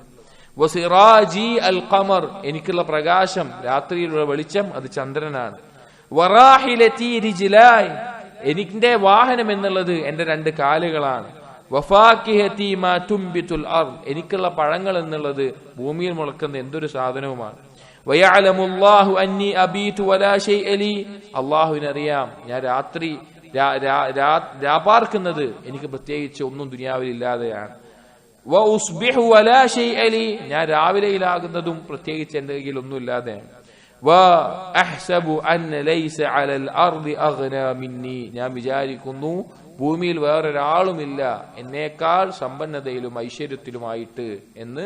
വസിറാജി അൽ ഖമർ, എനിക്കുള്ള പ്രകാശം, രാത്രിയിലുള്ള വെളിച്ചം, അത് ചന്ദ്രനാണ്. വറാഹിലതി റിജ്ലായ്, എന്റെ വാഹനം എന്നുള്ളത് എന്റെ 2 കാലുകളാണ്. വഫാകിഹതി മാ തുംബിതുൽ അർദ്, എനിക്കുള്ള പഴങ്ങൾ എന്നുള്ളത് ഭൂമിയിൽ മുളക്കുന്ന എന്തൊരു സാധനവുമാണ്. വയഅലമുല്ലാഹു അന്നി അബീതു വലാ ശൈഅ ലി, അല്ലാഹുവിനറിയാം ഞാൻ രാത്രി രാപാർക്കുന്നത് എനിക്ക് പ്രത്യേകിച്ച് ഒന്നും ദുനിയാവിൽ ഇല്ലാതെയാണ്. വഉസ്ബിഹു വലാ ശൈഅ ലി, ഞാൻ രാവിലെയിലാകുന്നതും പ്രത്യേകിച്ച് എന്റെ കയ്യിൽ ഒന്നും ഇല്ലാതെയാണ്. വഅഹ്സബു അന്ന ലൈസ അലൽ അർദി അഗ്നാ മിന്നി, ഞാൻ വിചാരിക്കുന്നു ഭൂമിയിൽ വേറൊരാളുമില്ല എന്നേക്കാൾ സമ്പന്നതയിലും ഐശ്വര്യത്തിലുമായിട്ട് എന്ന്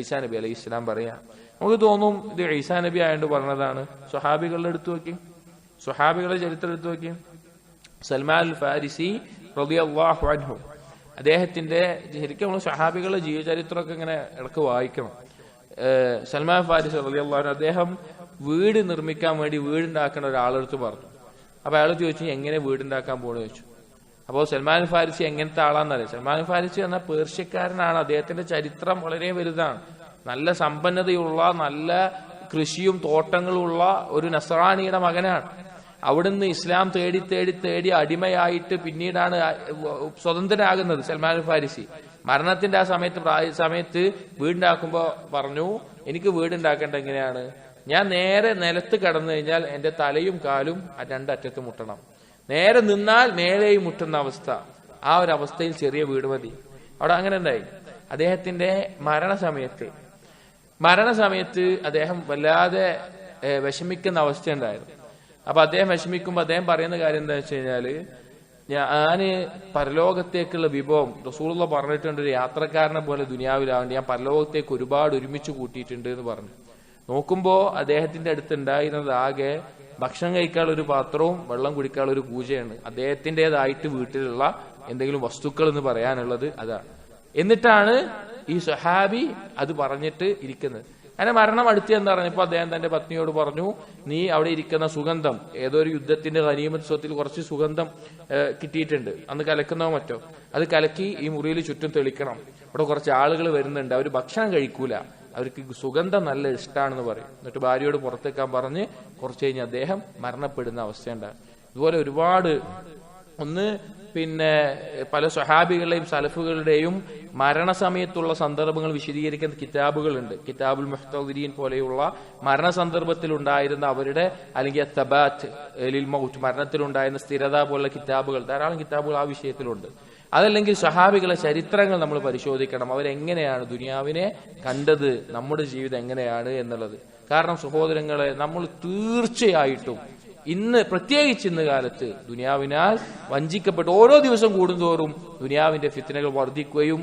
ഈസാ നബി അലൈഹി ഇസ്ലാം പറയാം. നമുക്ക് തോന്നും ഇത് ഈസാ നബി ആയതുകൊണ്ട് പറഞ്ഞതാണ്. സ്വഹാബികളുടെ എടുത്തു നോക്കി, സ്വഹാബികളുടെ ചരിത്രം എടുത്തു നോക്കി. സൽമാൻ അൽ ഫാരിസി റളിയല്ലാഹു അൻഹു, അദ്ദേഹത്തിന്റെ ശരിക്കും നമ്മൾ സ്വഹാബികളുടെ ജീവചരിത്രമൊക്കെ ഇങ്ങനെ ഇടക്ക് വായിക്കണം. സൽമാൻ ഫാരിസി റളിയല്ലാഹു അൻഹു, അദ്ദേഹം വീട് നിർമ്മിക്കാൻ വേണ്ടി വീടുണ്ടാക്കുന്ന ഒരാളെടുത്ത് പറഞ്ഞു, അപ്പൊ അയാൾ ചോദിച്ചു എങ്ങനെ വീടുണ്ടാക്കാൻ പോണെന്ന് ചോദിച്ചു. അപ്പോൾ സൽമാൻ ഫാരിസി എങ്ങനത്തെ ആളാന്നറിയാം. സൽമാൻ ഫാരിസി എന്ന പേർഷ്യക്കാരനാണ്. അദ്ദേഹത്തിന്റെ ചരിത്രം വളരെ വലുതാണ്. നല്ല സമ്പന്നതയുള്ള, നല്ല കൃഷിയും തോട്ടങ്ങളുള്ള ഒരു നസ്രാണിയുടെ മകനാണ്. അവിടുന്ന് ഇസ്ലാം തേടി തേടി തേടി അടിമയായിട്ട് പിന്നീടാണ് സ്വതന്ത്രനാകുന്നത് സൽമാൻ ഫാരിസി. മരണത്തിന്റെ ആ സമയത്ത് വീടുണ്ടാക്കുമ്പോ പറഞ്ഞു, എനിക്ക് വീടുണ്ടാക്കേണ്ട എങ്ങനെയാണ്, ഞാൻ നേരെ നിലത്ത് കിടന്നു കഴിഞ്ഞാൽ എന്റെ തലയും കാലും രണ്ടറ്റത്ത് മുട്ടണം, നേരെ നിന്നാൽ മേലെയും മുട്ടുന്ന അവസ്ഥ, ആ ഒരു അവസ്ഥയിൽ ചെറിയ വീട് മതി. അവിടെ അങ്ങനെ ഉണ്ടായി. അദ്ദേഹത്തിന്റെ മരണസമയത്ത് അദ്ദേഹം വല്ലാതെ വിഷമിക്കുന്ന അവസ്ഥ ഉണ്ടായിരുന്നു. അപ്പൊ അദ്ദേഹം വിഷമിക്കുമ്പോ അദ്ദേഹം പറയുന്ന കാര്യം എന്താ വെച്ച് കഴിഞ്ഞാല്, ഞാന് പരലോകത്തേക്കുള്ള വിഭവം റസൂലുള്ള പറഞ്ഞിട്ടുണ്ട്, ഒരു യാത്രക്കാരനെ പോലെ ദുനിയാവിലാവേണ്ടി ഞാൻ പരലോകത്തേക്ക് ഒരുപാട് ഒരുമിച്ച് കൂട്ടിയിട്ടുണ്ട് എന്ന് പറഞ്ഞു. നോക്കുമ്പോ അദ്ദേഹത്തിന്റെ അടുത്ത് ഉണ്ടായിരുന്നത് ആകെ ഭക്ഷണം കഴിക്കാനുള്ള ഒരു പാത്രവും വെള്ളം കുടിക്കാനുള്ള ഒരു കൂജയാണ്. അദ്ദേഹത്തിൻ്റെതായിട്ട് വീട്ടിലുള്ള എന്തെങ്കിലും വസ്തുക്കൾ എന്ന് പറയാനുള്ളത് അതാണ്. എന്നിട്ടാണ് ഈ സ്വഹാബി അത് പറഞ്ഞിട്ട് ഇരിക്കുന്നത്. അങ്ങനെ മരണം അടുത്ത് പറഞ്ഞപ്പോ അദ്ദേഹം തന്റെ പത്നിയോട് പറഞ്ഞു, നീ അവിടെ ഇരിക്കുന്ന സുഗന്ധം, ഏതോ ഒരു യുദ്ധത്തിന്റെ ഗനീമത്ത് സ്വത്തിൽ കുറച്ച് സുഗന്ധം കിട്ടിയിട്ടുണ്ട്, അന്ന് കലക്കുന്നോ മറ്റോ, അത് കലക്കി ഈ മുറിയിൽ ചുറ്റും തെളിക്കണം. ഇവിടെ കുറച്ച് ആളുകൾ വരുന്നുണ്ട്, അവർ ഭക്ഷണം കഴിക്കൂല, അവർക്ക് സുഗന്ധം നല്ല ഇഷ്ടമാണെന്ന് പറയും. എന്നിട്ട് ഭാര്യയോട് പുറത്തേക്കാൻ പറഞ്ഞ് കുറച്ച് കഴിഞ്ഞ് അദ്ദേഹം മരണപ്പെടുന്ന അവസ്ഥയുണ്ടാകും. ഇതുപോലെ ഒരുപാട് പല സ്വഹാബികളുടെയും സലഫുകളുടെയും മരണസമയത്തുള്ള സന്ദർഭങ്ങൾ വിശദീകരിക്കുന്ന കിതാബുകളുണ്ട്. കിതാബുൽ മുഹ്തദിരീൻ പോലെയുള്ള മരണസന്ദർഭത്തിൽ ഉണ്ടായിരുന്ന അവരുടെ, അല്ലെങ്കിൽ തബാത്ത് ലിൽ മൗത്ത്, മരണത്തിലുണ്ടായിരുന്ന സ്ഥിരത പോലുള്ള കിതാബുകൾ, ധാരാളം കിതാബുകൾ ആ വിഷയത്തിലുണ്ട്. അതല്ലെങ്കിൽ സ്വഹാബികളെ ചരിത്രങ്ങൾ നമ്മൾ പരിശോധിക്കണം, അവരെങ്ങനെയാണ് ദുനിയാവിനെ കണ്ടത്, നമ്മുടെ ജീവിതം എങ്ങനെയാണ് എന്നുള്ളത്. കാരണം സഹോദരങ്ങളെ, നമ്മൾ തീർച്ചയായിട്ടും പ്രത്യേകിച്ച് ഇന്ന് കാലത്ത് ദുനിയാവിനാൽ വഞ്ചിക്കപ്പെട്ട് ഓരോ ദിവസം കൂടുന്തോറും ദുനിയാവിന്റെ ഫിത്നകൾ വർദ്ധിക്കുകയും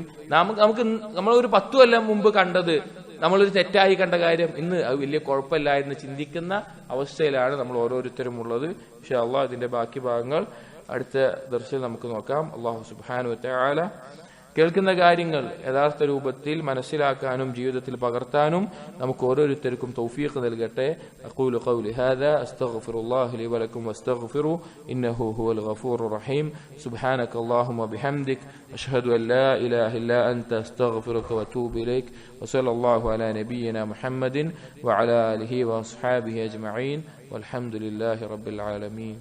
നമ്മളൊരു 10 കൊല്ലം മുമ്പ് കണ്ടത്, നമ്മളൊരു തെറ്റായി കണ്ട കാര്യം ഇന്ന് അത് വലിയ കുഴപ്പമില്ല എന്ന് ചിന്തിക്കുന്ന അവസ്ഥയിലാണ് നമ്മൾ ഓരോരുത്തരും ഉള്ളത്. ഇൻഷാ അല്ലാഹ് ഇതിന്റെ ബാക്കി ഭാഗങ്ങൾ അടുത്ത ദർശനം നമുക്ക് നോക്കാം. അല്ലാഹു സുബ്ഹാനഹു വ തആല കേൾക്കുന്ന കാര്യങ്ങൾ യഥാർത്ഥ രൂപത്തിൽ മനസ്സിലാക്കാനും ജീവിതത്തിൽ പകർത്താനും നമുക്ക് ഓരോരുത്തർക്കും തൗഫീഖ് നൽകട്ടെ. അഖൂലു ഖൗലി ഹാദാ അസ്തഗ്ഫിറുല്ലാഹ ലി വലക്കും വസ്തഗ്ഫിറു ഇന്നഹു ഹുവൽ ഗഫൂറുർ റഹീം. സുബ്ഹാനക അല്ലാഹുമ്മ ബിഹംദിക അഷ്ഹദു അൻ ലാ ഇലാഹ ഇല്ലാ അൻത അസ്തഗ്ഫിറുക വഅതൂബു ഇലൈക്. വസല്ലല്ലാഹു അലാ നബിയ്യിനാ മുഹമ്മദിൻ വഅലാ ആലിഹി വഅസ്ഹാബിഹി അജ്മഈൻ വൽഹംദുലില്ലാഹി റബ്ബിൽ ആലമീൻ.